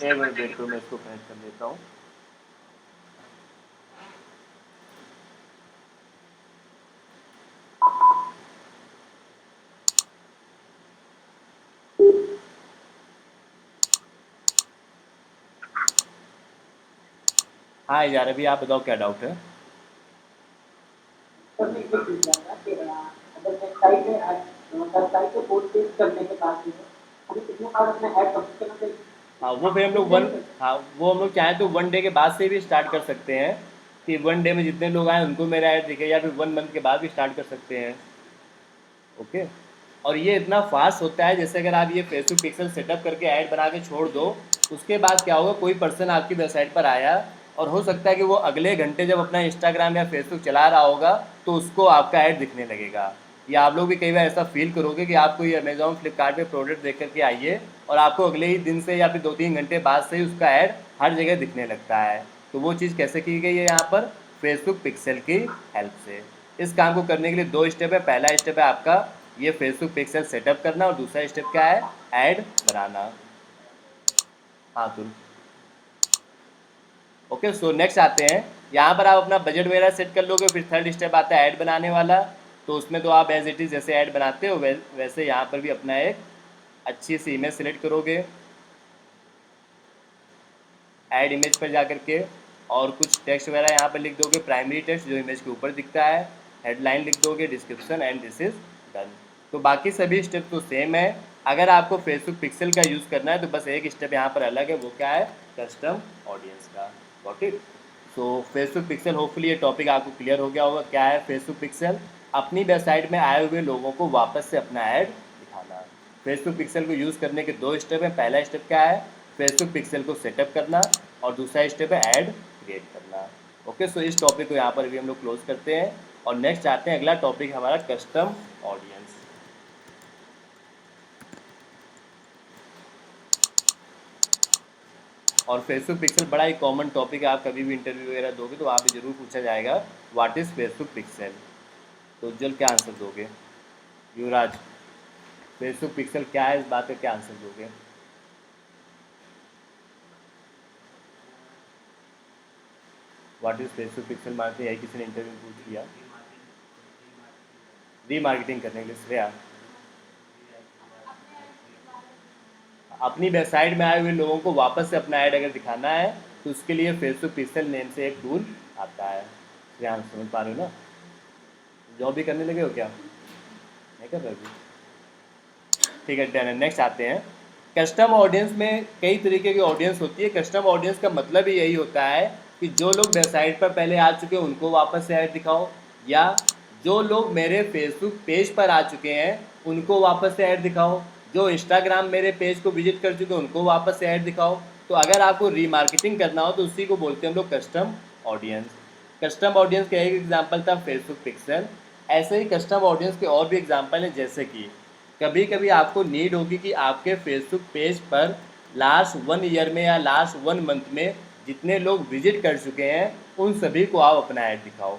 Speaker 1: एक मिनट वेट करो, मैं इसको कनेक्ट कर देता हूँ। हाँ यार, अभी आप बताओ क्या डाउट है? हाँ, वो फिर हम लोग वो हम लोग चाहें तो 1 डे के बाद से भी स्टार्ट कर सकते हैं कि 1 डे में जितने लोग आए उनको मेरा ऐड दिखे, या फिर 1 मंथ के बाद भी स्टार्ट कर सकते हैं। ओके, और ये इतना फास्ट होता है जैसे अगर आप ये फेसबुक पिक्सल सेटअप करके ऐड बना के छोड़ दो, उसके बाद क्या होगा, कोई पर्सन आपकी वेबसाइट पर आया और हो सकता है कि वो अगले घंटे जब अपना इंस्टाग्राम या फेसबुक चला रहा होगा तो उसको आपका ऐड दिखने लगेगा। या आप लोग भी कई बार ऐसा फील करोगे कि आप कोई अमेजोन फ्लिपकार्ट पे प्रोडक्ट देख करके आइए और आपको अगले ही दिन से या फिर 2-3 घंटे बाद से ही उसका ऐड हर जगह दिखने लगता है। तो वो चीज़ कैसे की गई है यहाँ पर, फेसबुक पिक्सल की हेल्प से। इस काम को करने के लिए 2 स्टेप है। पहला स्टेप है आपका ये फेसबुक पिक्सल सेटअप करना और दूसरा स्टेप क्या है, ऐड बनाना। हाँ तुम ओके। सो नेक्स्ट आते हैं, यहाँ पर आप अपना बजट वगैरह सेट कर लोगे। फिर थर्ड स्टेप आता है ऐड बनाने वाला। तो उसमें तो आप एज इट इज़ जैसे ऐड बनाते हो वैसे यहाँ पर भी अपना एक अच्छी सी इमेज सेलेक्ट करोगे, ऐड इमेज पर जा करके और कुछ टेक्स्ट वगैरह यहाँ पर लिख दोगे, प्राइमरी टेक्स्ट जो इमेज के ऊपर दिखता है, हेडलाइन लिख दोगे, description and this is done. तो बाकी सभी स्टेप तो सेम है। अगर आपको फेसबुक पिक्सल का यूज़ करना है तो बस एक स्टेप यहाँ पर अलग है, वो क्या है, कस्टम ऑडियंस का। Got it. So Facebook pixel, hopefully ये टॉपिक आपको क्लियर हो गया होगा। क्या है फेसबुक पिक्सल, अपनी वेबसाइट में आए हुए लोगों को वापस से अपना ऐड दिखाना। फेसबुक पिक्सल को यूज़ करने के 2 स्टेप हैं। पहला स्टेप क्या है, फेसबुक पिक्सल को सेटअप करना और दूसरा स्टेप है ऐड क्रिएट करना। ओके। सो इस टॉपिक को यहाँ पर भी हम लोग क्लोज करते हैं और नेक्स्ट आते हैं, अगला टॉपिक हमारा कस्टम ऑडियंस। और फेसबुक पिक्सल बड़ा ही कॉमन टॉपिक है, आप कभी भी इंटरव्यू वगैरह दोगे तो वहाँ पे जरूर पूछा जाएगा व्हाट इज़ फेसबुक पिक्सल। तो उज्जवल क्या आंसर दोगे? युवराज, फेसबुक पिक्सल क्या है, इस बात का क्या आंसर दोगे? व्हाट इज़ फेसबुक पिक्सल मानते हैं, किसी ने इंटरव्यू पूछ लिया। रीमार्केटिंग करने के लिए श्रेया, अपनी वेबसाइट में आए हुए लोगों को वापस से अपना ऐड अगर दिखाना है तो उसके लिए फेसबुक पिक्सल नेम से एक टूल आता है। श्रेया समझ पा रहे हो ना? जॉब भी करने लगे हो क्या, नहीं कर रहे अभी? ठीक है डन है। नेक्स्ट आते हैं, कस्टम ऑडियंस में कई तरीके की ऑडियंस होती है। कस्टम ऑडियंस का मतलब ही यही होता है कि जो लोग वेबसाइट पर पहले आ चुके हैं उनको वापस से ऐड दिखाओ, या जो लोग मेरे फेसबुक पेज पर आ चुके हैं उनको वापस से ऐड दिखाओ, जो इंस्टाग्राम मेरे पेज को विजिट कर चुके हैं उनको वापस से ऐड दिखाओ। तो अगर आपको रीमार्केटिंग करना हो तो उसी को बोलते हैं हम लोग कस्टम ऑडियंस। कस्टम ऑडियंस का एक एग्जाम्पल था फेसबुक पिक्सल। ऐसे ही कस्टम ऑडियंस के और भी एग्जाम्पल हैं, जैसे कि कभी कभी आपको नीड होगी कि आपके फेसबुक पेज पर लास्ट 1 ईयर में या लास्ट 1 मंथ में जितने लोग विजिट कर चुके हैं उन सभी को आप अपना ऐड दिखाओ।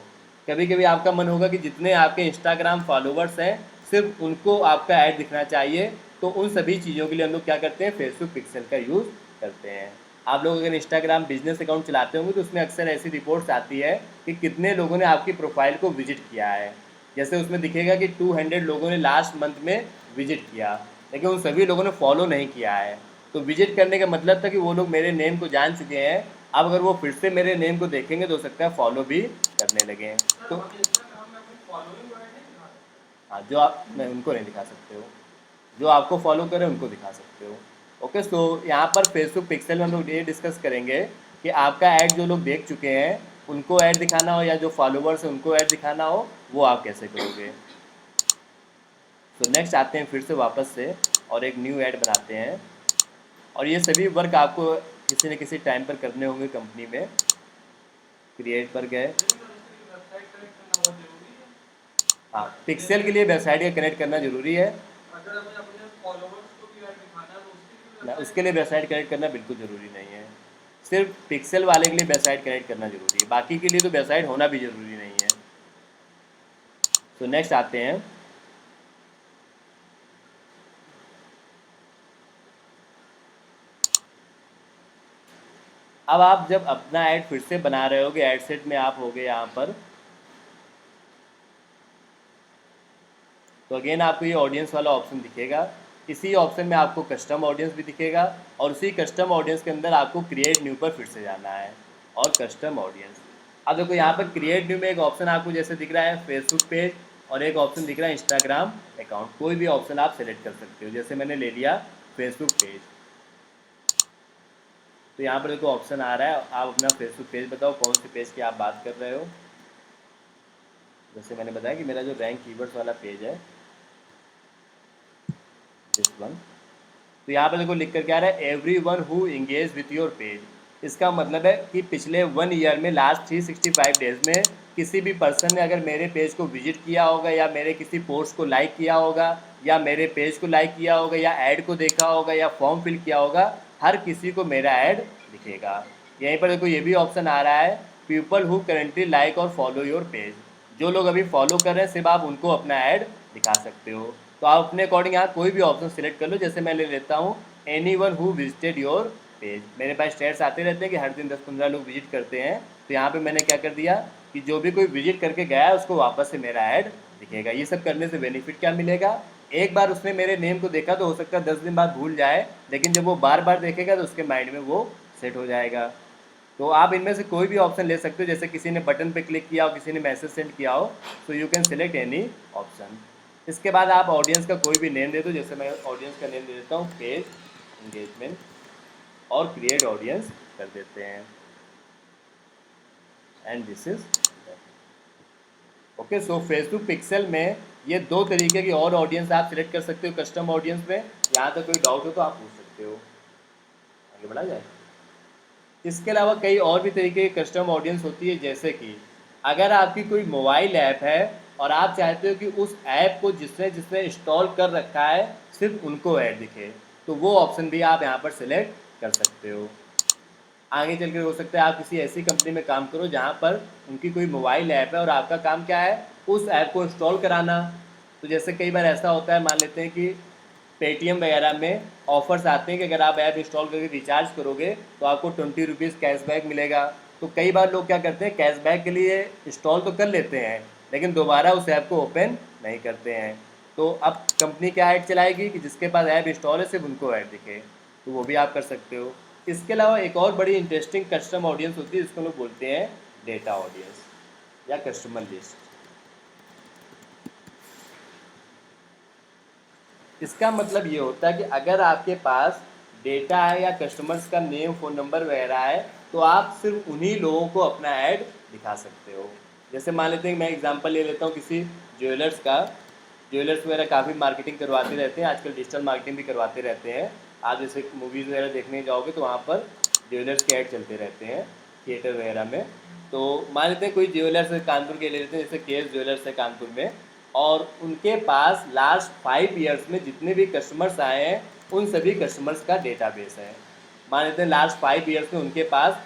Speaker 1: कभी कभी आपका मन होगा कि जितने आपके इंस्टाग्राम फॉलोवर्स हैं सिर्फ उनको आपका ऐड दिखना चाहिए, तो उन सभी चीज़ों के लिए हम लोग क्या करते हैं, फेसबुक पिक्सल का यूज़ करते हैं। आप लोग अगर इंस्टाग्राम बिजनेस अकाउंट चलाते होंगे तो उसमें अक्सर ऐसी रिपोर्ट्स आती है कि कितने लोगों ने आपकी प्रोफाइल को विजिट किया है। जैसे उसमें दिखेगा कि 200 लोगों ने लास्ट मंथ में विजिट किया, लेकिन उन सभी लोगों ने फॉलो नहीं किया है। तो विजिट करने का मतलब था कि वो लोग मेरे नेम को जान चुके हैं। अब अगर वो फिर से मेरे नेम को देखेंगे तो हो सकता है फॉलो भी करने लगे।
Speaker 3: सर
Speaker 1: तो
Speaker 3: हम इंस्टाग्राम में अपनी फॉलोइंग वगैरह नहीं दिखा सकते।
Speaker 1: हाँ, जो आप नहीं उनको नहीं दिखा सकते हो, जो आपको फॉलो करें उनको दिखा सकते हो। ओके। सो यहाँ पर फेसबुक पिक्सल में हम लोग ये डिस्कस करेंगे कि आपका ऐड जो लोग देख चुके हैं उनको ऐड दिखाना हो या जो फॉलोवर्स हैं उनको ऐड दिखाना हो, वो आप कैसे करोगे। तो नेक्स्ट आते हैं फिर से वापस से और एक न्यू ऐड बनाते हैं। और ये सभी वर्क आपको किसी न किसी टाइम पर करने होंगे कंपनी में। क्रिएट पर गए,
Speaker 3: लेकिन सर उसके लिए वेबसाइट कनेक्ट करना बहुत जरूरी है।
Speaker 1: हाँ पिक्सल के लिए वेबसाइट का कनेक्ट करना ज़रूरी है।
Speaker 3: अगर हमें अपने फॉलोवर्स को भी ऐड दिखाना है तो उसके लिए
Speaker 1: ना,
Speaker 3: वेबसाइट
Speaker 1: उसके लिए वेबसाइट कनेक्ट करना बिल्कुल ज़रूरी नहीं है। सिर्फ पिक्सल वाले के लिए वेबसाइट कनेक्ट करना ज़रूरी है, बाकी के लिए तो वेबसाइट होना भी ज़रूरी नहीं है। तो नेक्स्ट आते हैं, अब आप जब अपना ऐड फिर से बना रहे होगे, ऐड सेट में आप होगे यहाँ पर, तो अगेन आपको ये ऑडियंस वाला ऑप्शन दिखेगा। इसी ऑप्शन में आपको कस्टम ऑडियंस भी दिखेगा और उसी कस्टम ऑडियंस के अंदर आपको क्रिएट न्यू पर फिर से जाना है और कस्टम ऑडियंस। अब देखो यहाँ पर क्रिएट न्यू में एक ऑप्शन आपको जैसे दिख रहा है फेसबुक पेज और एक ऑप्शन दिख रहा है इंस्टाग्राम अकाउंट। कोई भी ऑप्शन आप सेलेक्ट कर सकते हो, जैसे मैंने ले लिया फेसबुक पेज। तो यहाँ पर देखो ऑप्शन आ रहा है, आप अपना फेसबुक पेज बताओ कौन से पेज की आप बात कर रहे हो। जैसे मैंने बताया कि मेरा जो रैंक कीवर्ड्स वाला पेज है दिस वन। तो यहाँ पर देखो लिख कर क्या आ रहा है, every one who engage with your page. इसका मतलब है कि पिछले 1 ईयर में लास्ट 365 डेज में किसी भी पर्सन ने अगर मेरे पेज को विजिट किया होगा या मेरे किसी पोस्ट को लाइक किया होगा या मेरे पेज को लाइक किया होगा या ऐड को देखा होगा या फॉर्म फिल किया होगा, हर किसी को मेरा ऐड दिखेगा। यहीं पर देखो ये भी ऑप्शन आ रहा है, पीपल हु करेंटली लाइक और फॉलो योर पेज। जो लोग अभी फॉलो कर रहे हैं सिर्फ आप उनको अपना ऐड दिखा सकते हो। तो आप अपने अकॉर्डिंग यहाँ कोई भी ऑप्शन सिलेक्ट कर लो। जैसे मैं ले लेता हूँ any one who visited your page. मेरे पास स्टेट्स आते रहते हैं कि हर दिन 10-15 लोग विजिट करते हैं, तो यहाँ पे मैंने क्या कर दिया कि जो भी कोई विजिट करके गया है उसको वापस से मेरा ऐड दिखेगा। ये सब करने से बेनिफिट क्या मिलेगा, एक बार उसने मेरे नेम को देखा तो हो सकता है 10 दिन बाद भूल जाए, लेकिन जब वो बार बार देखेगा तो उसके माइंड में वो सेट हो जाएगा। तो आप इनमें से कोई भी ऑप्शन ले सकते हो। जैसे किसी ने बटन पे क्लिक किया हो, किसी ने मैसेज सेंड किया हो, तो you can select any option. इसके बाद आप ऑडियंस का कोई भी नेम दे दो। जैसे मैं ऑडियंस का नेम दे देता हूँ पेज एंगेजमेंट और क्रिएट ऑडियंस कर देते हैं and this is okay. So Facebook pixel में ये 2 तरीके की और ऑडियंस आप सिलेक्ट कर सकते हो कस्टम ऑडियंस में। यहाँ तक कोई डाउट हो तो आप पूछ सकते हो, आगे बढ़ा जाए। इसके अलावा कई और भी तरीके की कस्टम ऑडियंस होती है, जैसे कि अगर आपकी कोई मोबाइल ऐप है और आप चाहते हो कि उस ऐप को जिसने जिसने इंस्टॉल कर रखा है सिर्फ उनको ऐड दिखे, तो वो ऑप्शन भी आप यहाँ पर सिलेक्ट कर सकते हो। आगे चल कर हो सकता है आप किसी ऐसी कंपनी में काम करो जहाँ पर उनकी कोई मोबाइल ऐप है और आपका काम क्या है, उस ऐप को इंस्टॉल कराना। तो जैसे कई बार ऐसा होता है, मान लेते हैं कि पेटीएम वगैरह में ऑफर्स आते हैं कि अगर आप ऐप इंस्टॉल करके रिचार्ज करोगे तो आपको 20 रुपीज़ कैशबैक मिलेगा। तो कई बार लोग क्या करते हैं, कैशबैक के लिए इंस्टॉल तो कर लेते हैं लेकिन दोबारा उस ऐप को ओपन नहीं करते हैं। तो अब कंपनी क्या ऐड चलाएगी कि जिसके पास ऐप इंस्टॉल है सिर्फ उनको ऐड दिखे, तो वो भी आप कर सकते हो। इसके अलावा एक और बड़ी इंटरेस्टिंग कस्टम ऑडियंस होती है जिसको लोग बोलते हैं डेटा ऑडियंस या कस्टमर लिस्ट। इसका मतलब ये होता है कि अगर आपके पास डेटा है या कस्टमर्स का नेम फ़ोन नंबर वगैरह है तो आप सिर्फ उन्हीं लोगों को अपना ऐड दिखा सकते हो। जैसे मान लेते हैं, मैं एग्जांपल ले लेता हूँ किसी ज्वेलर्स का। ज्वेलर्स वगैरह काफ़ी मार्केटिंग करवाते रहते हैं, आजकल डिजिटल मार्केटिंग भी करवाते रहते हैं। आप जैसे मूवीज़ वगैरह देखने जाओगे तो वहाँ पर ज्वेलर्स के ऐड चलते रहते हैं थिएटर वगैरह में। तो मान लेते हैं कोई ज्वेलर्स है कानपुर के, ले लेते हैं जैसे केएस ज्वेलर्स है कानपुर में, और उनके पास लास्ट 5 ईयर्स में जितने भी कस्टमर्स आए हैं उन सभी कस्टमर्स का डेटाबेस है। मान लेते हैं लास्ट 5 ईयर्स में उनके पास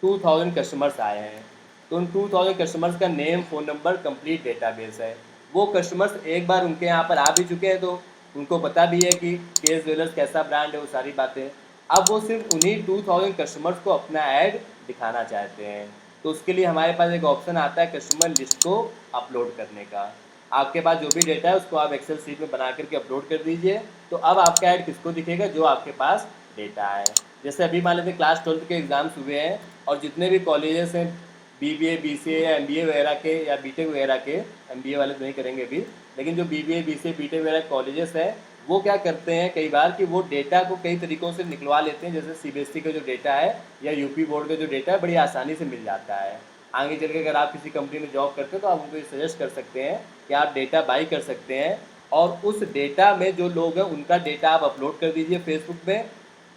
Speaker 1: 2000 कस्टमर्स आए हैं, तो उन 2000 कस्टमर्स का name phone number complete database है। वो कस्टमर्स एक बार उनके यहाँ पर आ भी चुके हैं तो उनको पता भी है कि केएस ज्वेलर्स कैसा ब्रांड है, वो सारी बातें। अब वो सिर्फ उन्हीं 2000 कस्टमर्स को अपना ऐड दिखाना चाहते हैं, तो उसके लिए हमारे पास एक ऑप्शन आता है कस्टमर लिस्ट को अपलोड करने का। आपके पास जो भी डेटा है उसको आप एक्सेल शीट में बना करके अपलोड कर दीजिए। तो अब आपका ऐड किसको दिखेगा, जो आपके पास डेटा है। जैसे अभी मान लेते हैं क्लास 12 के एग्ज़ाम्स हुए हैं और जितने भी कॉलेजेस हैं बीबीए बीसीए या एमबीए वगैरह के या बीटेक वगैरह के, एमबीए वाले तो नहीं करेंगे अभी, लेकिन जो बीबीए बीसीए बीटेक वगैरह कॉलेजेस हैं वो क्या करते हैं कई बार कि वो डेटा को कई तरीक़ों से निकलवा लेते हैं। जैसे सीबीएसई का जो डेटा है या यूपी बोर्ड का जो डेटा है बड़ी आसानी से मिल जाता है। आगे चल के अगर आप किसी कंपनी में जॉब करते हो तो आप उनको ये सजेस्ट कर सकते हैं कि आप डेटा बाई कर सकते हैं और उस डेटा में जो लोग हैं उनका डेटा आप अपलोड कर दीजिए फेसबुक में,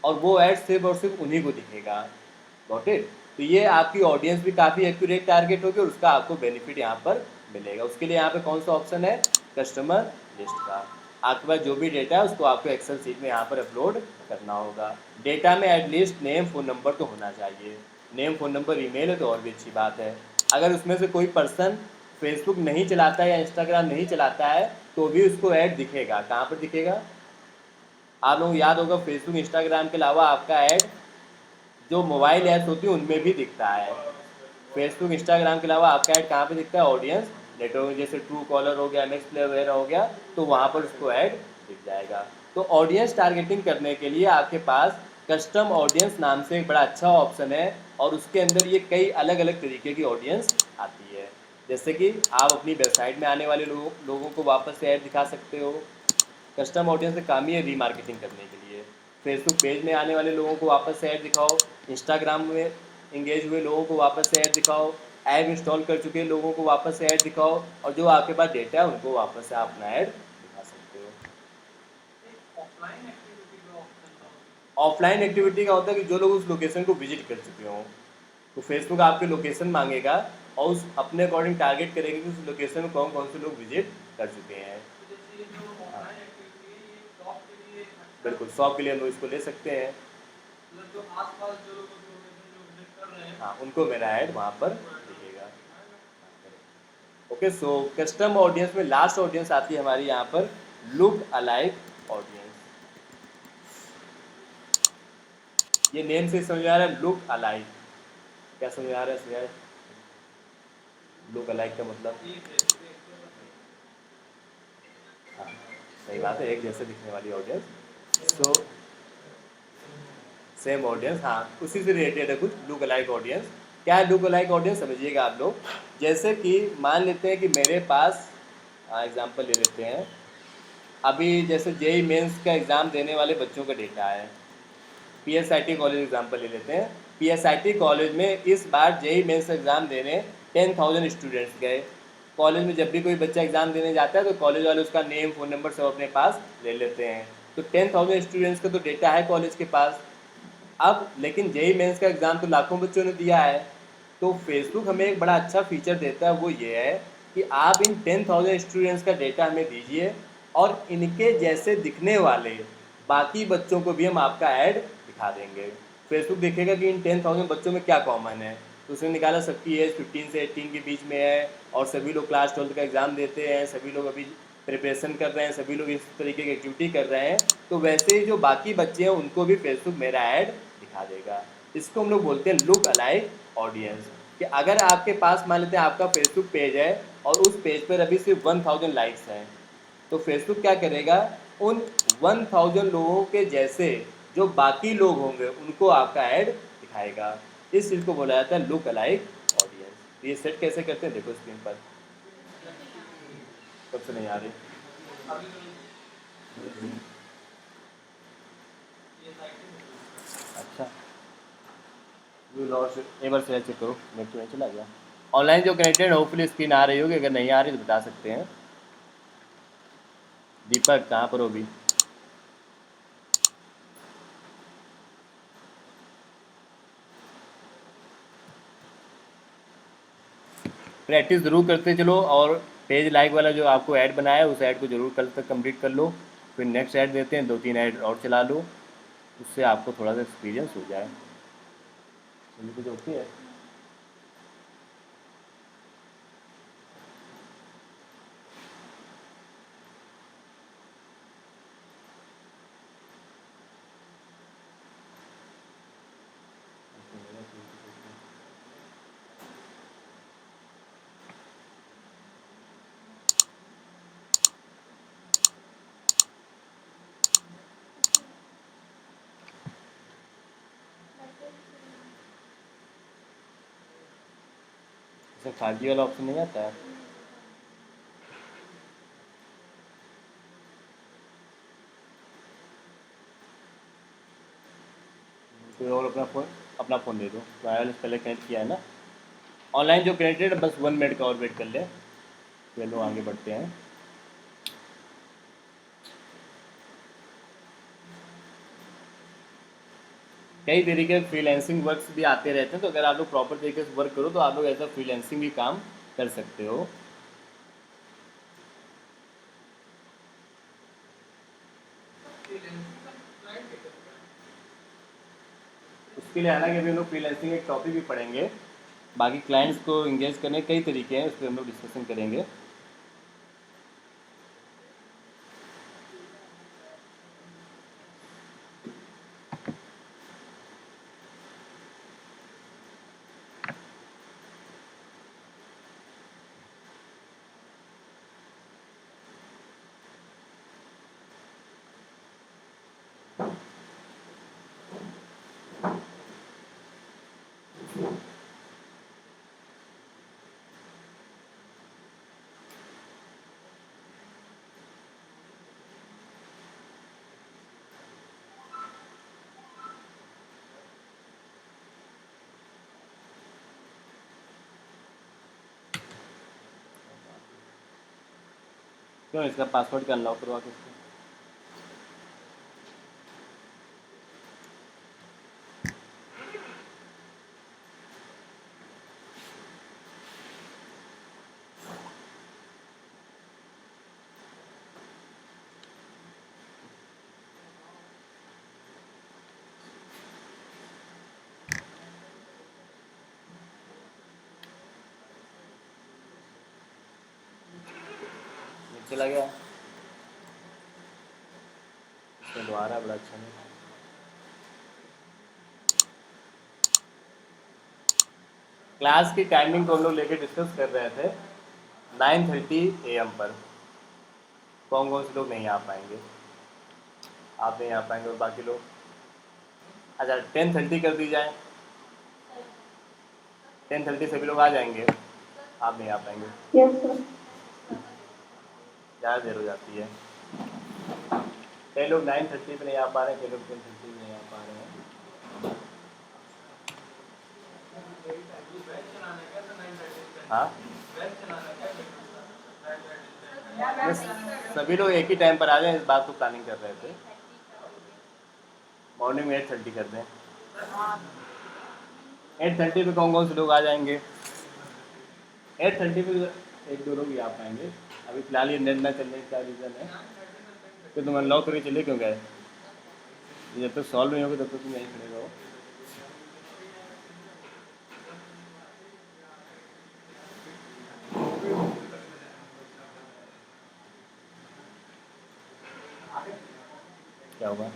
Speaker 1: और वो ऐड सिर्फ और सिर्फ उन्हीं को दिखेगा। Got it. तो ये आपकी ऑडियंस भी काफ़ी एक्यूरेट टारगेट होगी और उसका आपको बेनिफिट यहाँ पर मिलेगा। उसके लिए यहाँ पे कौन सा ऑप्शन है, कस्टमर लिस्ट का। आपके पास जो भी डेटा है उसको आपको एक्सेल सीट में यहाँ पर अपलोड करना होगा। डेटा में एटलीस्ट नेम फ़ोन नंबर तो होना चाहिए। नेम फ़ोन नंबर ईमेल है तो और भी अच्छी बात है। अगर उसमें से कोई पर्सन फेसबुक नहीं चलाता है या इंस्टाग्राम नहीं चलाता है तो भी उसको ऐड दिखेगा। कहाँ पर दिखेगा, आप लोगों को याद होगा फेसबुक इंस्टाग्राम के अलावा आपका ऐड जो मोबाइल ऐप्स होती है उनमें भी दिखता है। फेसबुक इंस्टाग्राम के अलावा आपका ऐड कहाँ पे दिखता है, ऑडियंस नेटवर्क जैसे ट्रू कॉलर हो गया, एमएक्स प्लेयर वगैरह हो गया, तो वहाँ पर उसको ऐड दिख जाएगा। तो ऑडियंस टारगेटिंग करने के लिए आपके पास कस्टम ऑडियंस नाम से एक बड़ा अच्छा ऑप्शन है और उसके अंदर ये कई अलग अलग तरीके की ऑडियंस आती है। जैसे कि आप अपनी वेबसाइट में आने वाले लोगों को वापस से ऐड दिखा सकते हो। कस्टम ऑडियंस का काम ही है रीमार्केटिंग करने के लिए। फेसबुक पेज में आने वाले लोगों को वापस से ऐड दिखाओ, इंस्टाग्राम में इंगेज हुए लोगों को वापस से ऐड दिखाओ, ऐप इंस्टॉल कर चुके लोगों को वापस से ऐड दिखाओ, और जो आपके पास डेटा है उनको वापस से अपना ऐड दिखा सकते हो।
Speaker 3: एक ऑफलाइन एक्टिविटी का ऑप्शन था।
Speaker 1: ऑफलाइन एक्टिविटी का होता है कि जो लोग उस लोकेशन को विजिट कर चुके हों, तो फेसबुक आपकी लोकेशन मांगेगा और उस अपने अकॉर्डिंग टारगेट करेगा कि उस लोकेशन में कौन कौन से लोग विजिट कर चुके हैं।
Speaker 3: तो जैसे ये जो
Speaker 1: हाँ,
Speaker 3: ऑफलाइन एक्टिविटी है ये जॉब के लिए अच्छा है।
Speaker 1: बिल्कुल 100 के लिए हम लोग इसको ले सकते हैं।
Speaker 3: मतलब जो आसपास जो लोग उस लोकेशन जो विजिट कर रहे हैं
Speaker 1: हाँ, उनको मेरा ऐड वहाँ पर
Speaker 3: उनको ऐड
Speaker 1: दिखेगा।
Speaker 3: दिखाएगा।
Speaker 1: ओके, सो कस्टम ऑडियंस में लास्ट ऑडियंस आती है हमारी यहाँ पर लुक अलाइक ऑडियंस। ये नेम से समझ आ रहा है लुक अलाइक, क्या समझ आ रहा है सुझाव? लुक अलाइक का मतलब,
Speaker 3: एक जैसे देखते हैं बताइए।
Speaker 1: हाँ सही बात है, एक जैसे दिखने वाली ऑडियंस। सो सेम ऑडियंस, हाँ उसी से रिलेटेड है कुछ लुक अलाइक ऑडियंस। क्या है लुक अलाइक ऑडियंस, समझिएगा आप लोग। जैसे कि मान लेते हैं कि मेरे पास, एग्जांपल ले लेते हैं, अभी जैसे जेई मेंस का एग्ज़ाम देने वाले बच्चों का डेटा है। पीएसआईटी कॉलेज एग्जांपल ले लेते हैं। पीएसआईटी कॉलेज में इस बार जेई मेंस एग्ज़ाम देने 10,000 स्टूडेंट्स गए। कॉलेज में जब भी कोई बच्चा एग्ज़ाम देने जाता है तो कॉलेज वाले उसका नेम फ़ोन नंबर सब अपने पास ले लेते हैं। तो 10,000 स्टूडेंट्स का तो डेटा है कॉलेज के पास। अब लेकिन जेई मेंस का एग्ज़ाम तो लाखों बच्चों ने दिया है। तो फेसबुक हमें एक बड़ा अच्छा फीचर देता है, वो ये है कि आप इन 10,000 स्टूडेंट्स का डेटा हमें दीजिए और इनके जैसे दिखने वाले बाकी बच्चों को भी हम आपका ऐड दिखा देंगे। फेसबुक देखेगा कि इन 10,000 बच्चों में क्या कॉमन है, तो उसने निकाला सबकी एज 15 से 18 के बीच में है और सभी लोग क्लास 12 का एग्ज़ाम देते हैं, सभी लोग अभी प्रिपरेशन कर रहे हैं, सभी लोग इस तरीके की एक्टिविटी कर रहे हैं। तो वैसे ही जो बाकी बच्चे हैं उनको भी फेसबुक मेरा ऐड दिखा देगा। इसको हम लोग बोलते हैं लुक अलाइक ऑडियंस। कि अगर आपके पास मान लेते हैं आपका फेसबुक पेज है और उस पेज पर अभी सिर्फ 1000 लाइक्स हैं, तो फेसबुक क्या करेगा, उन 1000 लोगों के जैसे जो बाकी लोग होंगे उनको आपका ऐड दिखाएगा। इस चीज़ को बोला जाता है लुक अलाइक ऑडियंस। ये सेट कैसे करते हैं देखो स्क्रीन पर, कब से नहीं आ रही।
Speaker 3: अभी ये साइट है।
Speaker 1: अच्छा, लॉस एक बार से चेक करो, नेट तो नहीं चला गया। ऑनलाइन जो कनेक्टेड होपफुली स्क्रीन आ रही होगी, अगर नहीं आ रही तो बता सकते हैं। दीपक कहाँ पर हो भी? प्रैक्टिस ज़रूर करते चलो और पेज लाइक वाला जो आपको ऐड बनाया है उस ऐड को ज़रूर कल तक कंप्लीट कर लो। फिर नेक्स्ट ऐड देते हैं, 2-3 ऐड और चला लो, उससे आपको थोड़ा सा एक्सपीरियंस हो जाए। चलिए कुछ ओके है। इसमें 5G वाला ऑप्शन नहीं आता है? कोई और अपना फ़ोन दे दो, वायरलेस पहले कनेक्ट किया है ना। ऑनलाइन जो कनेक्टेड, बस 1 मिनट का और वेट कर ले, चलो आगे बढ़ते हैं। कई तरीके के फ्रीलैंसिंग वर्क्स भी आते रहते हैं, तो अगर आप लोग प्रॉपर तरीके से वर्क करो तो आप लोग एज अ फ्रीलैंसिंग भी काम कर सकते हो।
Speaker 3: फ्रीलांसिंग का क्लाइंट कैसे होगा?
Speaker 1: उसके लिए हालांकि अभी हम लोग फ्रीलैंसिंग एक टॉपिक भी पढ़ेंगे, बाकी क्लाइंट्स को इंगेज करने के कई तरीके हैं, उस पर हम लोग डिस्कशन करेंगे। क्यों इसका पासवर्ड का अनलॉक करवा के इसको? चला गया इसमें दोबारा, बड़ा अच्छा नहीं। क्लास की टाइमिंग को हम लोग लेके डिस्कस कर रहे थे 9:30 AM पर। कौन कौन से लोग नहीं आ पाएंगे? आप नहीं आ पाएंगे और बाकी लोग? अच्छा 10:30 कर दी जाए, 10:30 सभी लोग आ जाएंगे, आप नहीं आ पाएंगे,
Speaker 2: यस सर।
Speaker 1: ज़्यादा देर हो जाती है। कई लोग 9:30 पे नहीं आ पा रहे हैं, कई लोग 10:30 में नहीं आ पा रहे हैं। हाँ बस सभी लोग एक ही टाइम पर आ जाएं, इस बात को प्लानिंग कर रहे थे। मॉर्निंग में 8:30 कर दें। 8:30 पे कौन कौन से लोग आ जाएंगे? 8:30 पे एक दो लोग ही आ पाएंगे। अभी फिलहाल ये नेट ना चलने का रीज़न है कि तुम अनलॉक करके चले क्यों गए? जब तक सॉल्व नहीं होगा तब तक तुम यहीं खड़े रहो। क्या होगा?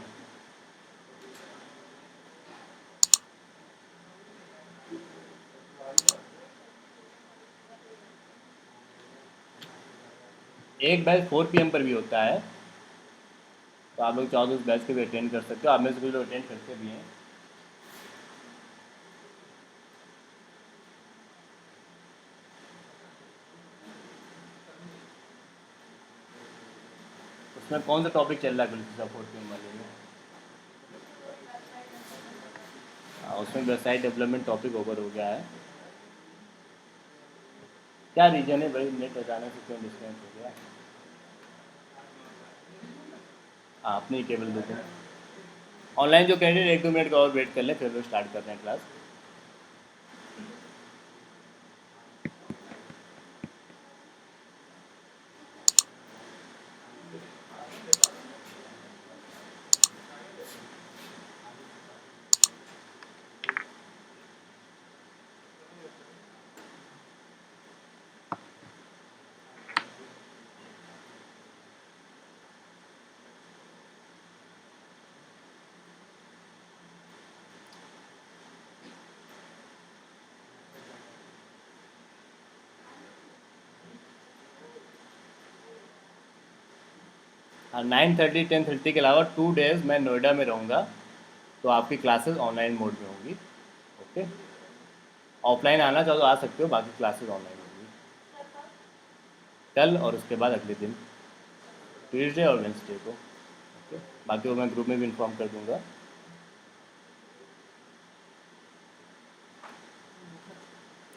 Speaker 1: एक बैच 4 PM पर भी होता है, तो आप लोग चाहो तो उस बैच को भी अटेंड कर सकते हो। आप में से कुछ लोग अटेंड करते भी हैं। उसमें कौन सा टॉपिक चल रहा है बिल्कुल 4 PM वाले में? हाँ, उसमें वेबसाइट डेवलपमेंट टॉपिक ओवर हो गया है। क्या रीजन है भाई, नेट अचानक से क्यों डिस्कनेक्ट हो गया? हाँ अपनी केबल देते हैं। ऑनलाइन जो कैंडिडेट 1-2 मिनट का और वेट कर लें, फिर वो स्टार्ट कर रहे हैं क्लास। हाँ 9:30 10:30 के अलावा 2 डेज मैं नोएडा में रहूँगा, तो आपकी क्लासेस ऑनलाइन मोड में होंगी। ओके, ऑफलाइन आना चाहो तो आ सकते हो, बाकी क्लासेस ऑनलाइन होंगी कल और उसके बाद अगले दिन ट्यूसडे और वेंसडे को। ओके, बाकी वो मैं ग्रुप में भी इन्फॉर्म कर दूँगा।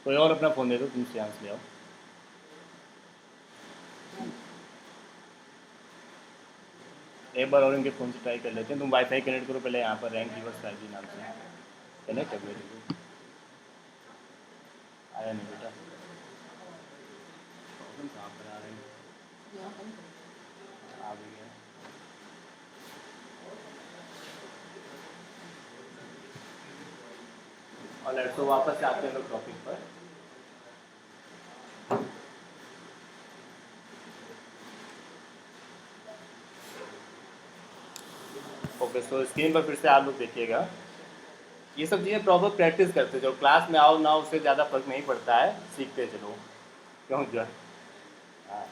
Speaker 1: कोई और अपना फ़ोन दे दो, तुम सियांस ले आओ। एक बार और इनके फ़ोन से ट्राई कर लेते हैं। तुम वाईफाई कनेक्ट करो पहले यहाँ पर, रैंक रिवर्स फाइव नाम से कनेक्ट कर मेरे। आया नहीं बेटा, प्रॉब्लम कहाँ पर आ रही है? आ भी गया। और लेट्स तो वापस से आते हैं लोग टॉपिक पर। ओके, सो स्क्रीन पर फिर से आप लोग देखिएगा। ये सब चीज़ें प्रॉपर प्रैक्टिस करते जो क्लास में आओ ना, उससे ज़्यादा फर्क नहीं पड़ता है, सीखते चलो। क्यों जो हाँ,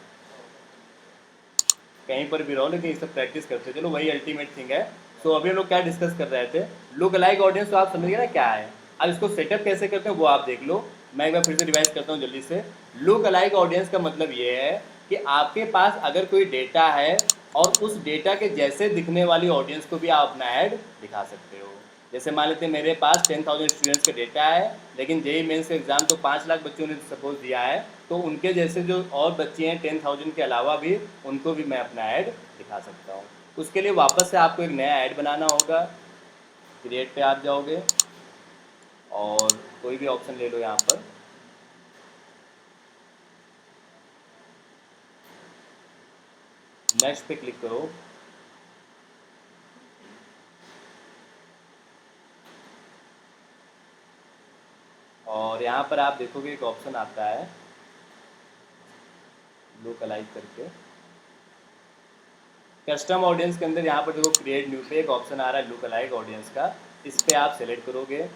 Speaker 1: कहीं पर भी रहो लेकिन ये सब प्रैक्टिस करते चलो, वही अल्टीमेट थिंग है। सो अभी हम लोग क्या डिस्कस कर रहे थे? लुक अलाइक ऑडियंस, तो आप समझ गए ना क्या है। अब इसको सेटअप कैसे करते हैं वो आप देख लो। मैं एक बार फिर से रिवाइज करता हूँ जल्दी से। लुक अलाइक ऑडियंस का मतलब ये है कि आपके पास अगर कोई डेटा है और उस डेटा के जैसे दिखने वाली ऑडियंस को भी आप अपना ऐड दिखा सकते हो। जैसे मान लेते हैं मेरे पास 10,000 स्टूडेंट्स का डेटा है, लेकिन जेई मेंस का एग्ज़ाम तो 5 लाख बच्चों ने सपोज दिया है, तो उनके जैसे जो और बच्चे हैं 10,000 के अलावा भी, उनको भी मैं अपना ऐड दिखा सकता हूँ। उसके लिए वापस से आपको एक नया ऐड बनाना होगा। क्रिएट पे आप जाओगे और कोई भी ऑप्शन ले लो यहाँ पर। नेक्स्ट पे क्लिक करो। और यहाँ पर आप देखोगे एक ऑप्शन आता है लुक अलाइक करके। कस्टम ऑडियंस के अंदर यहाँ पर देखो क्रिएट न्यू पे एक ऑप्शन आ रहा है लुक अलाइक ऑडियंस का, इस पर आप सेलेक्ट करोगे।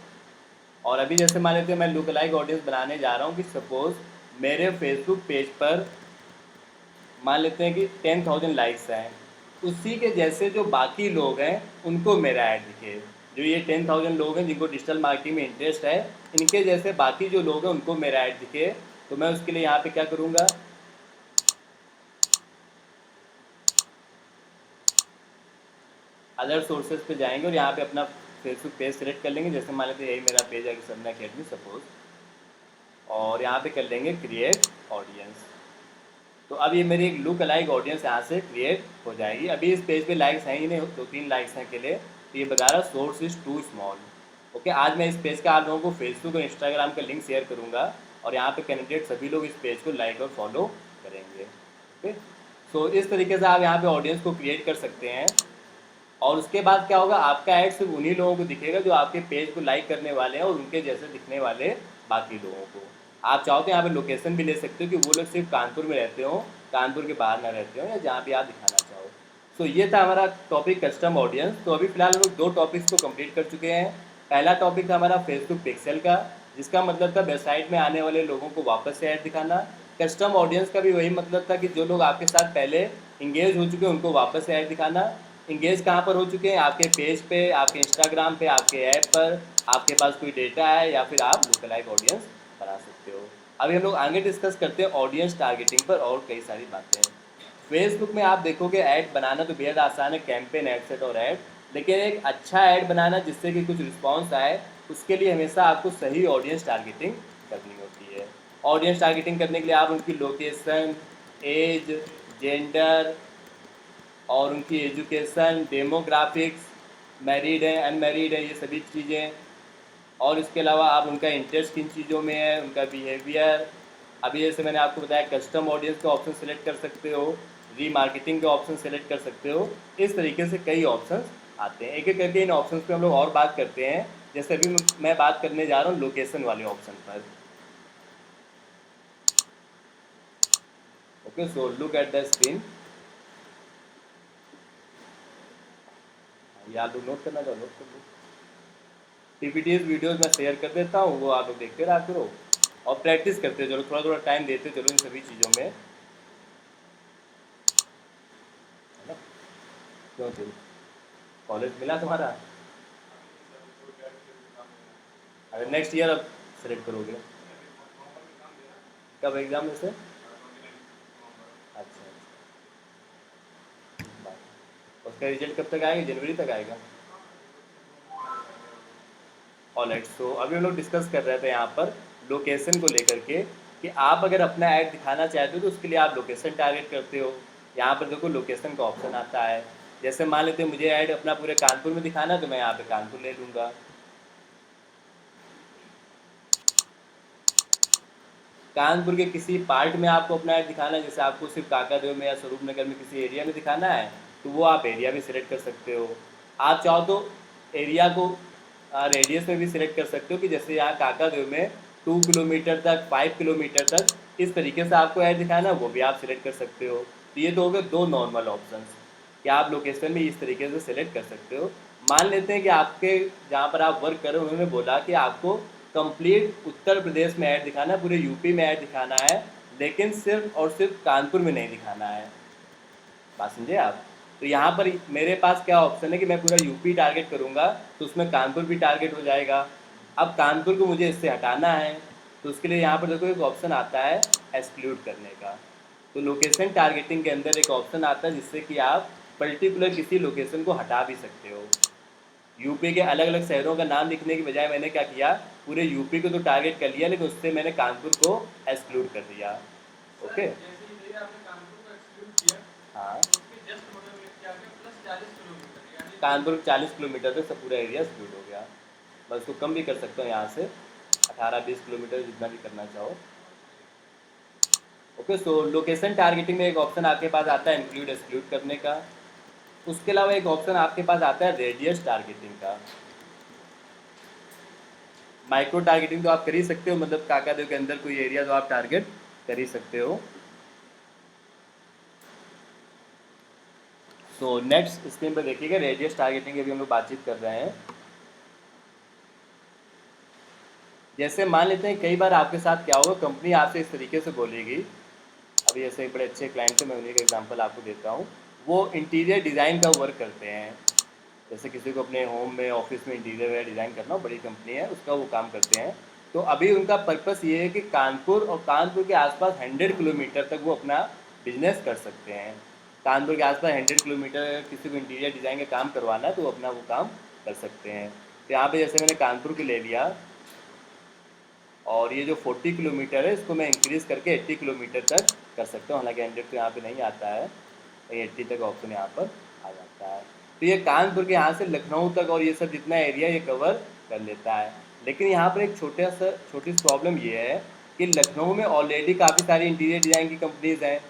Speaker 1: और अभी जैसे मान लेते हैं मैं लुक अलाइक ऑडियंस बनाने जा रहा हूँ कि सपोज़ मेरे फेसबुक पेज पर मान लेते हैं कि 10,000 लाइक्स हैं, उसी के जैसे जो बाकी लोग हैं उनको मेरा ऐड दिखे। जो ये 10,000 लोग हैं जिनको डिजिटल मार्केटिंग में इंटरेस्ट है, इनके जैसे बाकी जो लोग हैं उनको मेरा ऐड दिखे। तो मैं उसके लिए यहाँ पे क्या करूँगा, अदर सोर्सेज पे जाएंगे और यहाँ पे अपना फेसबुक पेज सेलेक्ट कर लेंगे। जैसे मान लेते हैं यही मेरा पेज है सरना अकेडमी सपोज, और यहाँ पे कर लेंगे क्रिएट ऑडियंस। तो अब ये मेरी एक लुक अलाइक ऑडियंस यहाँ से क्रिएट हो जाएगी। अभी इस पेज पे लाइक्स हैं ही नहीं, 2-3 लाइक्स हैं अकेले, तो ये बता रहा source is too small. Okay, आज मैं इस पेज का आप लोगों को फेसबुक और इंस्टाग्राम का लिंक शेयर करूँगा और यहाँ पे कैंडिडेट सभी लोग इस पेज को लाइक और फॉलो करेंगे। ओके, सो इस तरीके से आप यहाँ पे ऑडियंस को क्रिएट कर सकते हैं। और उसके बाद क्या होगा, आपका ऐड सिर्फ उन्हीं लोगों को दिखेगा जो आपके पेज को लाइक करने वाले हैं और उनके जैसे दिखने वाले बाकी लोगों को। आप चाहो तो यहाँ पे लोकेशन भी ले सकते हो कि वो लोग सिर्फ कानपुर में रहते हो, कानपुर के बाहर ना रहते हो, या जहाँ भी आप दिखाना चाहो। सो ये था हमारा टॉपिक कस्टम ऑडियंस। तो अभी फिलहाल हम लोग 2 टॉपिक्स को कंप्लीट कर चुके हैं। पहला टॉपिक था हमारा फेसबुक पिक्सल का, जिसका मतलब था वेबसाइट में आने वाले लोगों को वापस से ऐड दिखाना। कस्टम ऑडियंस का भी वही मतलब था कि जो लोग आपके साथ पहले इंगेज हो चुके हैं उनको वापस से ऐड दिखाना। इंगेज कहाँ पर हो चुके हैं, आपके पेज पे, आपके इंस्टाग्राम पे, आपके ऐप पर, आपके पास कोई डेटा है, या फिर आप लुक अलाइक ऑडियंस बना सकते हो। अभी हम लोग आगे डिस्कस करते हैं ऑडियंस टारगेटिंग पर और कई सारी बातें। फेसबुक में आप देखोगे ऐड बनाना तो बेहद आसान है, कैंपेन, ऐड सेट और ऐड, लेकिन एक अच्छा ऐड बनाना जिससे कि कुछ रिस्पॉन्स आए, उसके लिए हमेशा आपको सही ऑडियंस टारगेटिंग करनी होती है। ऑडियंस टारगेटिंग करने के लिए आप उनकी लोकेशन, एज, जेंडर और उनकी एजुकेशन, डेमोग्राफिक्स, मैरिड है, अनमैरिड है, ये सभी चीज़ें, और इसके अलावा आप उनका इंटरेस्ट किन चीज़ों में है, उनका बिहेवियर। अभी जैसे मैंने आपको बताया कस्टम ऑडियंस का ऑप्शन सेलेक्ट कर सकते हो, रीमार्केटिंग का ऑप्शन सेलेक्ट कर सकते हो। इस तरीके से कई ऑप्शंस आते हैं। एक एक करके इन ऑप्शंस पे हम लोग और बात करते हैं। जैसे अभी मैं बात करने जा रहा हूँ लोकेशन वाले ऑप्शन पर। Okay, so look at the screen. ये आप लोग नोट करना चाहो नोट कर लो। पीपीटीज वीडियोस मैं शेयर कर देता हूँ, वो आप लोग देखते रहा करो और प्रैक्टिस करते चलो, थोड़ा थोड़ा टाइम देते चलो इन सभी चीज़ों में, है ना। क्यों चलो, कॉलेज मिला तुम्हारा? अगर नेक्स्ट ईयर अब सेलेक्ट करोगे, कब एग्ज़ाम में से? अच्छा, उसका रिजल्ट कब तक आएगा? जनवरी तक आएगा। ऑलराइट, सो अभी हम लोग डिस्कस कर रहे थे यहाँ पर लोकेशन को लेकर के कि आप अगर अपना ऐड दिखाना चाहते हो तो उसके लिए आप लोकेशन टारगेट करते हो। यहाँ पर देखो लोकेशन का ऑप्शन आता है। जैसे मान लेते हैं मुझे ऐड अपना पूरे कानपुर में दिखाना है, तो मैं यहाँ पे कानपुर ले लूँगा। कानपुर के किसी पार्ट में आपको अपना ऐड दिखाना है, जैसे आपको सिर्फ काकादेव में या स्वरूप नगर में किसी एरिया में दिखाना है, तो वो आप एरिया भी सिलेक्ट कर सकते हो। आप चाहो तो एरिया को रेडियस में भी सिलेक्ट कर सकते हो कि जैसे यहाँ काकादेव में 2 किलोमीटर तक, 5 किलोमीटर तक, इस तरीके से आपको ऐड दिखाना है, वो भी आप सिलेक्ट कर सकते हो। तो ये तो हो गए 2 नॉर्मल ऑप्शंस कि आप लोकेशन भी इस तरीके से सिलेक्ट कर सकते हो। मान लेते हैं कि आपके जहाँ पर आप वर्क कर रहे हो उन्होंने बोला कि आपको कंप्लीट उत्तर प्रदेश में ऐड दिखाना है, पूरे यूपी में ऐड दिखाना है, लेकिन सिर्फ और सिर्फ कानपुर में नहीं दिखाना है। बात समझे आप? तो यहाँ पर मेरे पास क्या ऑप्शन है कि मैं पूरा यूपी टारगेट करूँगा, तो उसमें कानपुर भी टारगेट हो जाएगा। अब कानपुर को मुझे इससे हटाना है, तो उसके लिए यहाँ पर देखो एक ऑप्शन आता है एक्सक्लूड करने का। तो लोकेशन टारगेटिंग के अंदर एक ऑप्शन आता है जिससे कि आप पर्टिकुलर किसी लोकेशन को हटा भी सकते हो। यूपी के अलग अलग शहरों का नाम लिखने की बजाय मैंने क्या किया, पूरे यूपी को तो टारगेट कर लिया, लेकिन उससे मैंने कानपुर को एक्सक्लूड कर दिया। ओके,
Speaker 3: जैसे ही मेरे आपने कानपुर को एक्सक्लूड किया,
Speaker 1: हाँ,
Speaker 3: तो उसके जस्ट बगल में क्या आ गया, प्लस 40 किलोमीटर, यानी
Speaker 1: कानपुर 40 किलोमीटर तक सब पूरा एरिया एक्सक्लूड हो गया। मैं उसको कम भी कर सकता हूँ यहाँ से, 18-20 किलोमीटर जितना भी करना चाहो। ओके, सो लोकेशन टारगेटिंग में एक ऑप्शन आपके पास आता है इंक्लूड एक्सक्लूड करने का। उसके अलावा एक ऑप्शन आपके पास आता है रेडियस टारगेटिंग का। माइक्रो टारगेटिंग तो आप कर ही सकते हो, मतलब काकादेव के अंदर कोई एरिया तो आप टारगेट कर ही सकते हो। तो नेक्स्ट स्क्रीन पर देखिएगा, रेडियस टारगेटिंग की भी हम लोग बातचीत कर रहे हैं। जैसे मान लेते हैं कई बार आपके साथ क्या होगा, कंपनी आपसे इस तरीके से बोलेगी, अभी ऐसे एक बड़े अच्छे क्लाइंट थे, मैं उन्हीं का एग्जांपल आपको देता हूँ। वो इंटीरियर डिज़ाइन का वर्क करते हैं, जैसे किसी को अपने होम में ऑफिस में इंटीरियर वगैरह डिज़ाइन करना हो, बड़ी कंपनी है उसका वो काम करते हैं। तो अभी उनका पर्पस ये है कि कानपुर और कानपुर के आसपास 100 किलोमीटर तक वो अपना बिजनेस कर सकते हैं। कानपुर के आसपास 100 किलोमीटर किसी को इंटीरियर डिज़ाइन का काम करवाना है तो वो अपना वो काम कर सकते हैं। तो यहाँ पे जैसे मैंने कानपुर को ले लिया, और ये जो 40 किलोमीटर है इसको मैं इंक्रीज़ करके 80 किलोमीटर तक कर सकता हूँ। हालांकि 100 तो यहाँ पे नहीं आता है, कहीं 80 तक ऑप्शन यहाँ पर आ जाता है। तो ये कानपुर के यहाँ से लखनऊ तक और ये सब जितना एरिया ये कवर कर लेता है। लेकिन यहाँ पर एक छोटी सी प्रॉब्लम ये है कि लखनऊ में ऑलरेडी काफ़ी सारी इंटीरियर डिज़ाइन की कंपनीज़ हैं,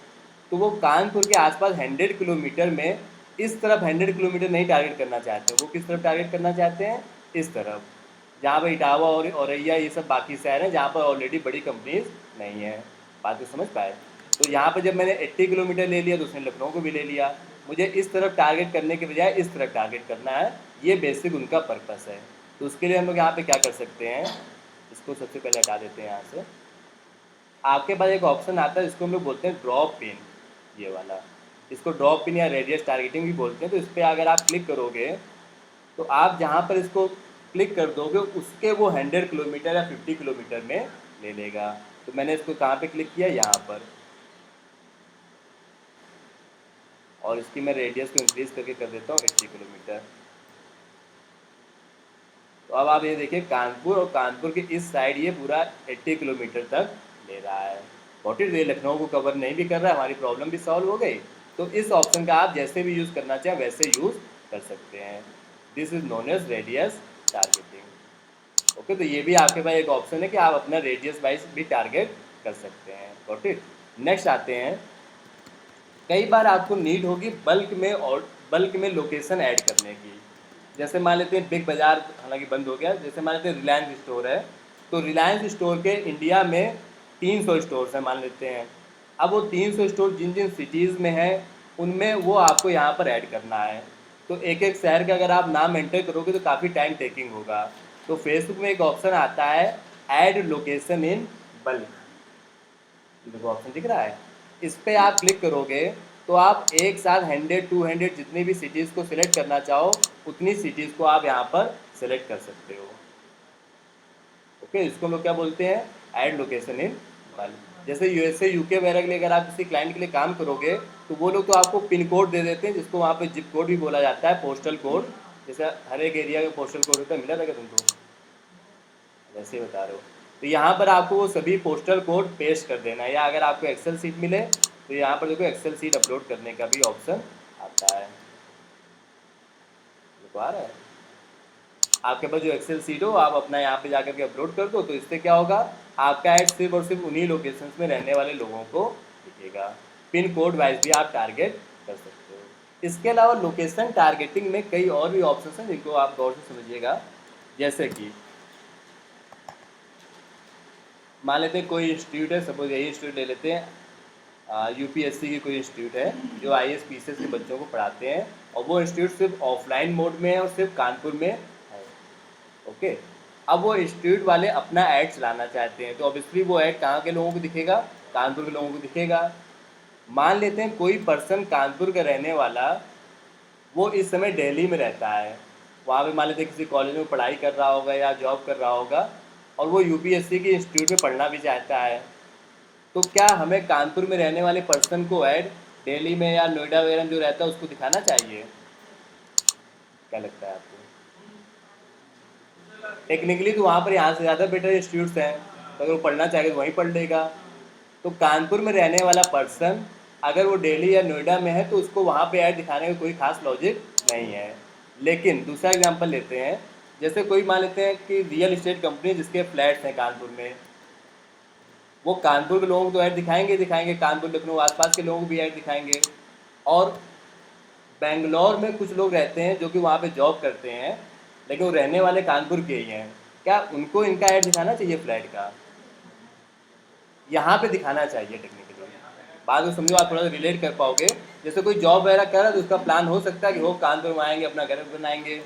Speaker 1: तो वो कानपुर के आसपास 100 किलोमीटर में इस तरफ 100 किलोमीटर नहीं टारगेट करना चाहते। वो किस तरफ टारगेट करना चाहते हैं, इस तरफ, जहाँ पर इटावा और औरैया ये सब बाकी शहर हैं जहाँ पर ऑलरेडी बड़ी कंपनीज नहीं है। बात को समझ पाए। तो यहाँ पर जब मैंने 80 किलोमीटर ले लिया तो उसने लखनऊ को भी ले लिया। मुझे इस तरफ टारगेट करने के बजाय इस तरफ टारगेट करना है, ये बेसिक उनका पर्पस है। तो उसके लिए हम लोग यहाँ पे क्या कर सकते हैं, इसको सबसे पहले हटा देते हैं यहाँ से। आपके पास एक ऑप्शन आता है जिसको हम लोग बोलते हैं ड्रॉप पिन, ये वाला, इसको ड्रॉप पिन या रेडियस टारगेटिंग भी बोलते हैं। तो इस पर अगर आप क्लिक करोगे तो आप जहाँ पर इसको क्लिक कर दोगे उसके वो 100 किलोमीटर या 50 किलोमीटर में ले लेगा। तो मैंने इसको कहाँ पे क्लिक किया, यहाँ पर, और इसकी मैं रेडियस को इंक्रीज करके कर देता हूँ 80 किलोमीटर। तो अब आप ये देखिए कानपुर और कानपुर के इस साइड ये पूरा 80 किलोमीटर तक ले रहा है। वॉट इज, ये लखनऊ को कवर नहीं भी कर रहा है, हमारी प्रॉब्लम भी सॉल्व हो गई। तो इस ऑप्शन का आप जैसे भी यूज़ करना चाहें वैसे यूज़ कर सकते हैं। This is known as radius targeting. Okay, तो ये भी आपके पास एक ऑप्शन है कि आप अपना रेडियस वाइज भी टारगेट कर सकते हैं। Got it. नेक्स्ट आते हैं, कई बार आपको नीड होगी बल्क में और बल्क में लोकेशन ऐड करने की। जैसे मान लेते हैं बिग बाज़ार हालांकि बंद हो गया, जैसे मान लेते हैं रिलायंस स्टोर है, तो रिलायंस स्टोर के इंडिया में 300 स्टोर्स हैं मान लेते हैं। अब वो 300 स्टोर जिन जिन सिटीज़ में हैं उनमें वो आपको यहाँ पर ऐड करना है। तो एक एक शहर का अगर आप नाम एंटर करोगे तो काफ़ी टाइम टेकिंग होगा। तो फेसबुक में एक ऑप्शन आता है ऐड लोकेशन इन बल्क, देखो ऑप्शन दिख रहा है, इस पर आप क्लिक करोगे तो आप एक साथ 100 200 जितनी भी सिटीज़ को सिलेक्ट करना चाहो उतनी सिटीज़ को आप यहाँ पर सिलेक्ट कर सकते हो। ओके, इसको हम लोग क्या बोलते हैं, ऐड लोकेशन इन बल्क। जैसे यूएसए यूके वगैरह के लिए अगर आप किसी क्लाइंट के लिए काम करोगे तो वो लोग तो आपको पिन कोड दे देते हैं, जिसको वहाँ पे जिप कोड भी बोला जाता है, पोस्टल कोड। जैसे हर एक एरिया का पोस्टल कोड होता है, मिला था क्या तुमको, वैसे ही बता रहे हो। तो यहाँ पर आपको वो सभी पोस्टल कोड पेस्ट कर देना है, या अगर आपको एक्सेल सीट मिले तो यहाँ पर देखो एक्सेल सीट अपलोड करने का भी ऑप्शन आता है। देखो आ रहा है, आपके पास जो एक्सेल सीट हो आप अपना यहाँ पे जाकर के अपलोड कर दो, तो इससे क्या होगा, आपका ऐड सिर्फ और सिर्फ उन्हीं लोकेशंस में रहने वाले लोगों को दिखेगा। पिन कोड वाइज भी आप टारगेट कर सकते हो। इसके अलावा लोकेशन टारगेटिंग में कई और भी ऑप्शन हैं जिनको आप गौर से समझिएगा। जैसे कि मान लेते हैं कोई इंस्टीट्यूट है, सपोज यही इंस्टीट्यूट ले लेते हैं, यूपीएससी की कोई इंस्टीट्यूट है जो आईएएस पीसीएस के बच्चों को पढ़ाते हैं, और वो इंस्टीट्यूट सिर्फ ऑफलाइन मोड में है और सिर्फ कानपुर में है। ओके, अब वो इंस्टीट्यूट वाले अपना ऐड चलाना चाहते हैं, तो ऑब्वियसली वो ऐड कहाँ के लोगों को दिखेगा, कानपुर के लोगों को दिखेगा। मान लेते हैं कोई पर्सन कानपुर का रहने वाला वो इस समय दिल्ली में रहता है, वहाँ पे मान लेते हैं किसी कॉलेज में पढ़ाई कर रहा होगा या जॉब कर रहा होगा, और वो यूपीएससी के इंस्टीट्यूट में पढ़ना भी चाहता है। तो क्या हमें कानपुर में रहने वाले पर्सन को ऐड दिल्ली में या नोएडा वगैरह में जो रहता है उसको दिखाना चाहिए, क्या लगता है आपको? टेक्निकली तो वहाँ पर यहाँ से ज़्यादा बेटर इंस्टीट्यूट्स हैं, तो अगर वो पढ़ना चाहेगा तो वहीं पढ़ लेगा। तो कानपुर में रहने वाला पर्सन अगर वो दिल्ली या नोएडा में है तो उसको वहाँ पे ऐड दिखाने का कोई खास लॉजिक नहीं है। लेकिन दूसरा एग्जांपल लेते हैं, जैसे कोई मान लेते हैं कि रियल इस्टेट कंपनी जिसके फ्लैट्स हैं कानपुर में, वो कानपुर के लोगों को तो ऐड दिखाएंगे दिखाएंगे, कानपुर लखनऊ आसपास के लोगों को भी ऐड दिखाएंगे। और बेंगलोर में कुछ लोग रहते हैं जो कि वहाँ पे जॉब करते हैं लेकिन वो रहने वाले कानपुर के ही हैं, क्या उनको इनका ऐड दिखाना चाहिए फ्लैट का? यहाँ पे दिखाना चाहिए टेक्निकली। बात को समझो, आप थोड़ा सा रिलेट कर पाओगे। जैसे कोई जॉब वगैरह कर रहा है तो उसका प्लान हो सकता है कि वो कानपुर में आएंगे, अपना घर बनाएंगे,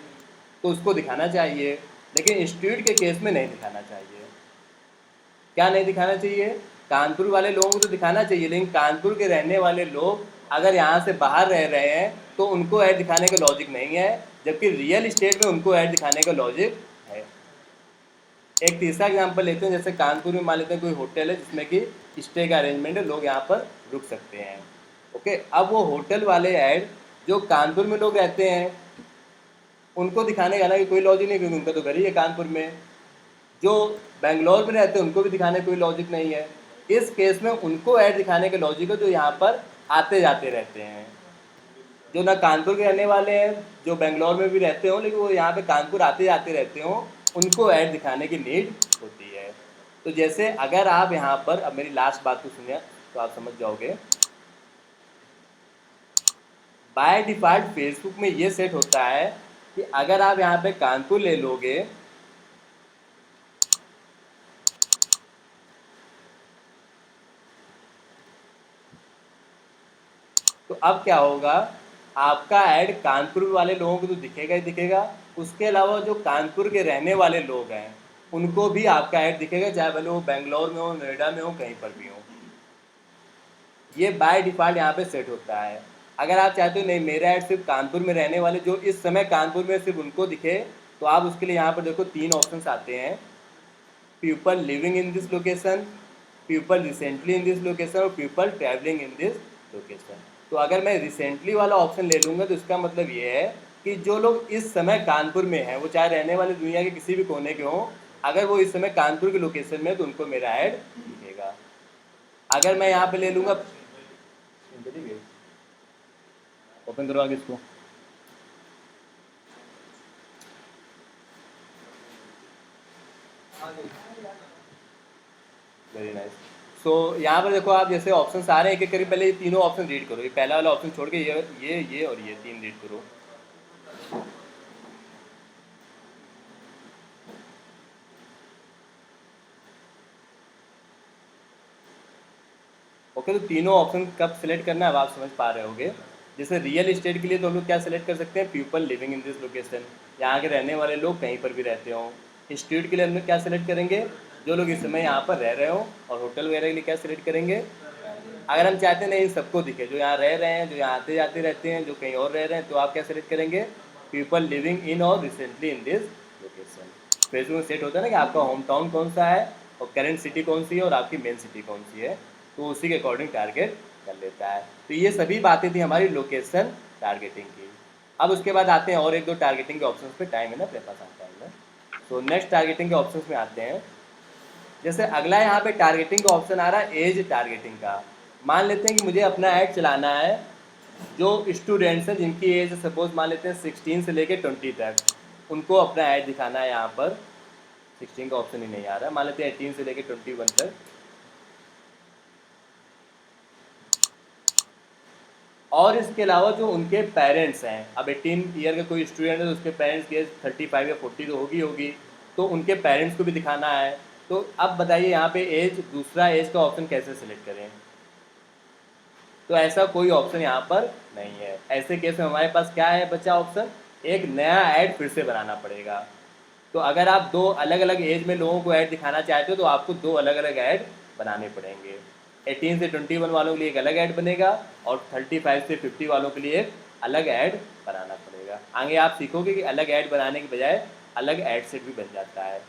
Speaker 1: तो उसको दिखाना चाहिए। लेकिन इंस्टीट्यूट के केस में नहीं दिखाना चाहिए। क्या नहीं दिखाना चाहिए? कानपुर वाले लोगों को तो दिखाना चाहिए, लेकिन कानपुर के रहने वाले लोग अगर यहाँ से बाहर रह रहे हैं तो उनको ऐड दिखाने का लॉजिक नहीं है, जबकि रियल इस्टेट में उनको ऐड दिखाने का लॉजिक है। एक तीसरा एग्जांपल लेते हैं, जैसे कानपुर में मान लेते हैं कोई होटल है जिसमें कि स्टे का अरेंजमेंट है, लोग यहाँ पर रुक सकते हैं। ओके, अब वो होटल वाले ऐड जो कानपुर में लोग रहते हैं उनको दिखाने का हालांकि कोई लॉजिक नहीं, क्योंकि उनका तो घर ही है कानपुर में। जो बेंगलोर में रहते हैं उनको भी दिखाने का कोई लॉजिक नहीं है। इस केस में उनको ऐड दिखाने के लॉजिक है जो यहाँ पर आते जाते रहते हैं, जो ना कानपुर के रहने वाले हैं, जो बेंगलोर में भी रहते हो लेकिन वो यहाँ पे कानपुर आते जाते रहते हो, उनको ऐड दिखाने की नीड होती है। तो जैसे अगर आप यहाँ पर, अब मेरी लास्ट बात को सुनिए तो आप समझ जाओगे। बाय डिफ़ॉल्ट फेसबुक में ये सेट होता है कि अगर आप यहाँ पे कानपुर ले लोगे तो अब क्या होगा, आपका ऐड कानपुर वाले लोगों को तो दिखेगा ही दिखेगा, उसके अलावा जो कानपुर के रहने वाले लोग हैं उनको भी आपका ऐड दिखेगा, चाहे भले वो बेंगलोर में हो, नोएडा में हो, कहीं पर भी हो। ये बाय डिफ़ॉल्ट यहाँ पे सेट होता है। अगर आप चाहते हो नहीं मेरा ऐड सिर्फ कानपुर में रहने वाले जो इस समय कानपुर में सिर्फ उनको दिखे, तो आप उसके लिए यहाँ पर देखो 3 ऑप्शंस आते हैं, people living in this location, people recently in this location और people travelling in this location. तो अगर मैं रिसेंटली वाला ऑप्शन ले लूँगा तो इसका मतलब ये है कि जो लोग इस समय कानपुर में हैं, वो चाहे रहने वाले दुनिया के किसी भी कोने के हों, अगर वो इस समय कानपुर के लोकेशन में है तो उनको मेरा ऐड दिखेगा। अगर मैं यहाँ पे ले लूँगा, ओपन करो आगे इसको। Very nice. सो यहाँ पर देखो आप, जैसे ऑप्शन आ रहे हैं एक एक करके, पहले ये तीनों ऑप्शन रीड करो। ये पहला वाला ऑप्शन छोड़ के ये और ये 3 रीड करो। ओके, तो तीनों ऑप्शन कब सिलेक्ट करना है अब आप समझ पा रहे होगे। जैसे रियल इस्टेट के लिए तो हम लोग क्या सिलेक्ट कर सकते हैं, people living in this location, यहाँ के रहने वाले लोग कहीं पर भी रहते हों। इंस्टीट्यूट के लिए हम लोग क्या सिलेक्ट करेंगे, जो लोग इस समय यहाँ पर रह रहे हो। और होटल वगैरह के लिए क्या सिलेक्ट करेंगे, अगर हम चाहते हैं नहीं सबको दिखे, जो यहाँ रह रहे हैं, जो यहाँ आते जाते रहते हैं, जो कहीं और रह रहे हैं, तो आप क्या सिलेक्ट करेंगे, पीपल लिविंग इन और recently in this location. Facebook में सेट होता है ना कि आपका होम टाउन कौन सा है और करेंट सिटी कौन सी है और आपकी मेन सिटी कौन सी है, तो उसी के अकॉर्डिंग टारगेट कर लेता है। तो ये सभी बातें थी हमारी लोकेशन टारगेटिंग की। अब उसके बाद आते हैं और एक दो टारगेटिंग के ऑप्शन पे, टाइम है ना अपने पास टाइम में। तो नेक्स्ट टारगेटिंग के ऑप्शन में आते हैं। जैसे अगला यहाँ पे टारगेटिंग का ऑप्शन आ रहा है एज टारगेटिंग का। मान लेते हैं कि मुझे अपना ऐड चलाना है जो स्टूडेंट्स हैं जिनकी एज सपोज मान लेते हैं 16 से लेके 20 तक, उनको अपना ऐड दिखाना है। यहाँ पर 16 का ऑप्शन ही नहीं आ रहा है, मान लेते हैं 18 से लेके 21 तक। और इसके अलावा जो उनके पेरेंट्स हैं, अब 18 ईयर का कोई स्टूडेंट है तो उसके पेरेंट्स की एज 35 या 40 तो होगी, तो उनके पेरेंट्स को भी दिखाना है। तो अब बताइए यहाँ पे एज, दूसरा एज का ऑप्शन कैसे सिलेक्ट करें। तो ऐसा कोई ऑप्शन यहाँ पर नहीं है। ऐसे केस में हमारे पास क्या है बचा ऑप्शन, एक नया ऐड फिर से बनाना पड़ेगा। तो अगर आप दो अलग अलग एज में लोगों को ऐड दिखाना चाहते हो तो आपको दो अलग अलग ऐड बनाने पड़ेंगे। 18 से 21 वालों के लिए एक अलग ऐड बनेगा और 35 से 50 वालों के लिए एक अलग ऐड बनाना पड़ेगा। आगे आप सीखोगे कि अलग ऐड बनाने के बजाय अलग ऐड सेट भी बन जाता है।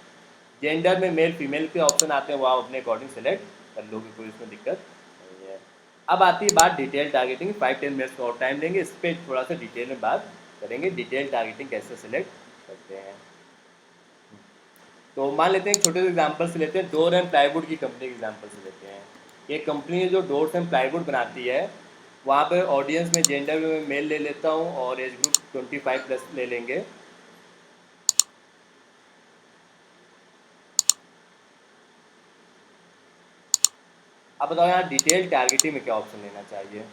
Speaker 1: जेंडर में मेल फीमेल के ऑप्शन आते हैं, वो आप अपने अकॉर्डिंग सेलेक्ट कर लोगे, कोई इसमें दिक्कत नहीं है। अब आती है बात डिटेल टारगेटिंग। 5-10 मिनट्स में और टाइम लेंगे, इस पर थोड़ा सा डिटेल में बात करेंगे, डिटेल टारगेटिंग कैसे सिलेक्ट करते हैं। तो मान लेते हैं एक छोटे से एग्जांपल से लेते हैं, डोर एंड प्लाईवुड की कंपनी के एग्जांपल से लेते हैं। ये कंपनी है जो डोर्स एंड प्लाईवुड बनाती है। वहाँ पर ऑडियंस में जेंडर में मैं मेल ले लेता हूँ और एज ग्रुप 25+ ले लेंगे। अब बताओ यहाँ डिटेल टारगेटिंग में क्या ऑप्शन लेना चाहिए।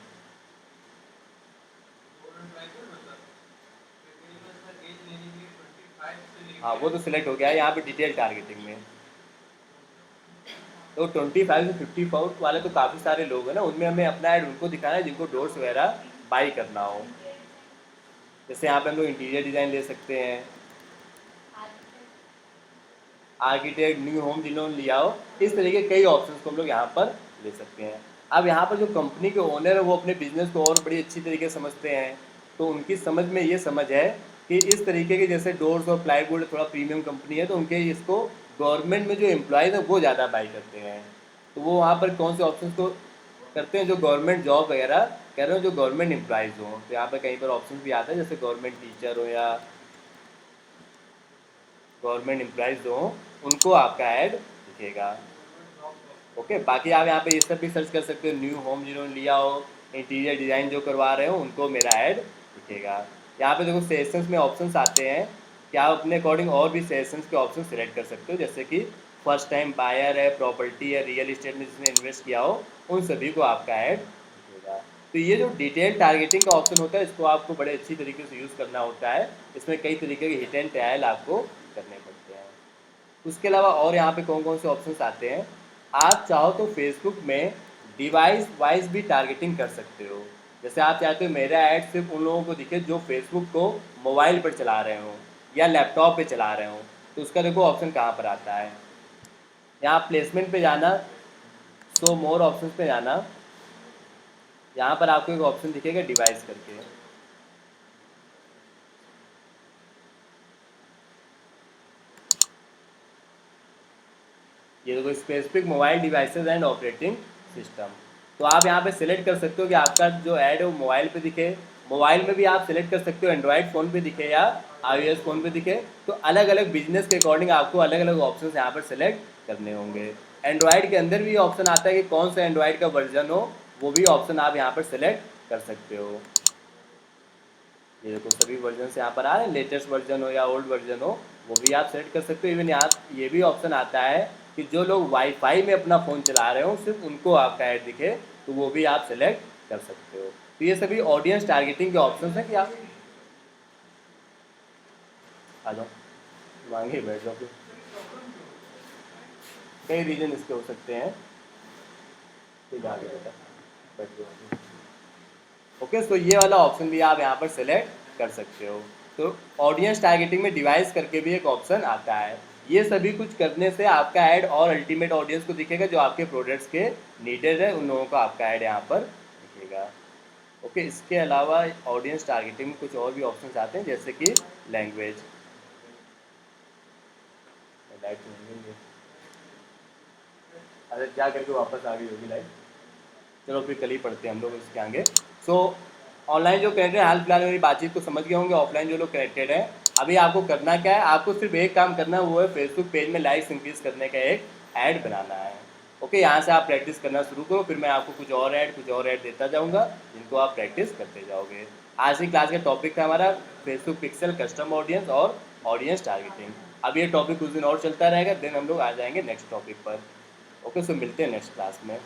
Speaker 1: हाँ वो तो सिलेक्ट हो गया है यहाँ पे डिटेल टारगेटिंग में। तो 25 से 54 वाले तो काफ़ी सारे लोग हैं ना, उनमें हमें अपना ऐड उनको दिखाना है जिनको डोर्स वगैरह बाई करना हो। जैसे यहाँ पे हम लोग इंटीरियर डिज़ाइन ले सकते हैं, आर्किटेक्ट, न्यू होम जिन्होंने लिया हो, इस तरीके कई ऑप्शंस को हम लोग यहाँ पर ले सकते हैं। अब यहाँ पर जो कंपनी के ओनर है वो अपने बिजनेस को और बड़ी अच्छी तरीके से समझते हैं, तो उनकी समझ में ये समझ है कि इस तरीके के जैसे डोर्स और प्लाईवुड थोड़ा प्रीमियम कंपनी है, तो उनके इसको गवर्नमेंट में जो एम्प्लॉयज़ हैं वो ज़्यादा बाई करते हैं। तो वो वहाँ पर कौन से ऑप्शन को करते हैं, जो गवर्नमेंट जॉब वगैरह कह रहे हो, जो गवर्नमेंट एम्प्लॉयज़ हों, तो यहाँ पर कहीं पर ऑप्शन भी आता है जैसे गवर्नमेंट टीचर हो या गवर्नमेंट एम्प्लॉयज़ हो, उनको आपका ऐड दिखेगा। ओके, बाकी आप यहाँ पे ये सब भी सर्च कर सकते हो, न्यू होम जिन्होंने लिया हो, इंटीरियर डिज़ाइन जो करवा रहे हो, उनको मेरा ऐड दिखेगा। यहाँ पे देखो सेशंस में ऑप्शंस आते हैं कि आप अपने अकॉर्डिंग और भी सेशंस के ऑप्शन सेलेक्ट कर सकते हो, जैसे कि फर्स्ट टाइम बायर है, प्रॉपर्टी है, रियल इस्टेट में जिसने इन्वेस्ट किया हो, उन सभी को आपका ऐड दिखेगा। तो ये जो डिटेल टारगेटिंग का ऑप्शन होता है, इसको आपको बड़े अच्छी तरीके से यूज़ करना होता है। इसमें कई तरीके के हिट एंड ट्रायल आपको करने पड़ते हैं। उसके अलावा और यहाँ पे कौन कौन से ऑप्शंस आते हैं, आप चाहो तो फेसबुक में डिवाइस वाइज भी टारगेटिंग कर सकते हो। जैसे आप चाहते हो मेरा ऐड सिर्फ उन लोगों को दिखे जो फेसबुक को मोबाइल पर चला रहे हो या लैपटॉप पे चला रहे हो, तो उसका देखो ऑप्शन कहाँ पर आता है। यहाँ प्लेसमेंट पे जाना, सो मोर ऑप्शन पे जाना, यहाँ पर आपको एक ऑप्शन दिखेगा डिवाइस करके। ये देखो specific mobile devices and operating system. तो आप यहाँ पे सिलेक्ट कर सकते हो कि आपका जो ऐड है वो मोबाइल पे दिखे। मोबाइल में भी आप सिलेक्ट कर सकते हो एंड्रॉयड फ़ोन पे दिखे या iOS फ़ोन पे दिखे। तो अलग अलग बिजनेस के अकॉर्डिंग आपको अलग अलग ऑप्शन यहाँ पर सिलेक्ट करने होंगे। एंड्रॉयड के अंदर भी ऑप्शन आता है कि कौन सा एंड्रॉयड का वर्जन हो, वो भी ऑप्शन आप यहाँ पर सिलेक्ट कर सकते हो। ये देखो सभी वर्जन यहाँ पर आ रहे हैं, लेटेस्ट वर्जन हो या ओल्ड वर्जन हो, वो भी आप सेलेक्ट कर सकते हो। इवन यहाँ ये भी ऑप्शन आता है कि जो लोग वाईफाई में अपना फ़ोन चला रहे हो सिर्फ उनको आपका ऐड दिखे, तो वो भी आप सेलेक्ट कर सकते हो। तो ये सभी ऑडियंस टारगेटिंग के ऑप्शन हैं कि आप आ जाओ मांगे बैठ जाओ। फिर कई रीजन इसके हो सकते हैं, फिर आगे बेटा बैठ जाओ। ओके, तो ये वाला ऑप्शन भी आप यहाँ पर सेलेक्ट कर सकते हो। तो ऑडियंस टारगेटिंग में डिवाइस करके भी एक ऑप्शन आता है। ये सभी कुछ करने से आपका ऐड और अल्टीमेट ऑडियंस को दिखेगा, जो आपके प्रोडक्ट्स के नीडेड है उन लोगों को आपका ऐड यहाँ पर दिखेगा। ओके, इसके अलावा ऑडियंस टारगेटिंग में कुछ और भी ऑप्शन आते हैं जैसे कि लैंग्वेज। अरे क्या करके वापस आ गई होगी लाइट, चलो फिर कल ही पढ़ते हैं हम लोग इसके आगे। सो ऑनलाइन जो कनेक्टेड है, हाल फिलहाल मेरी बातचीत को समझ गए होंगे। ऑफलाइन जो लोग कनेक्टेड हैं, अभी आपको करना क्या है, आपको सिर्फ एक काम करना है, वो है फेसबुक पेज में लाइक्स इंक्रीज करने का एक ऐड बनाना है। ओके, यहाँ से आप प्रैक्टिस करना शुरू करो, फिर मैं आपको कुछ और ऐड देता जाऊँगा जिनको आप प्रैक्टिस करते जाओगे। आज की क्लास का टॉपिक था हमारा फेसबुक पिक्सल, कस्टम ऑडियंस और ऑडियंस टारगेटिंग। अब ये टॉपिक कुछ दिन और चलता रहेगा, देन हम लोग आ जाएंगे नेक्स्ट टॉपिक पर। ओके, सो मिलते हैं नेक्स्ट क्लास में।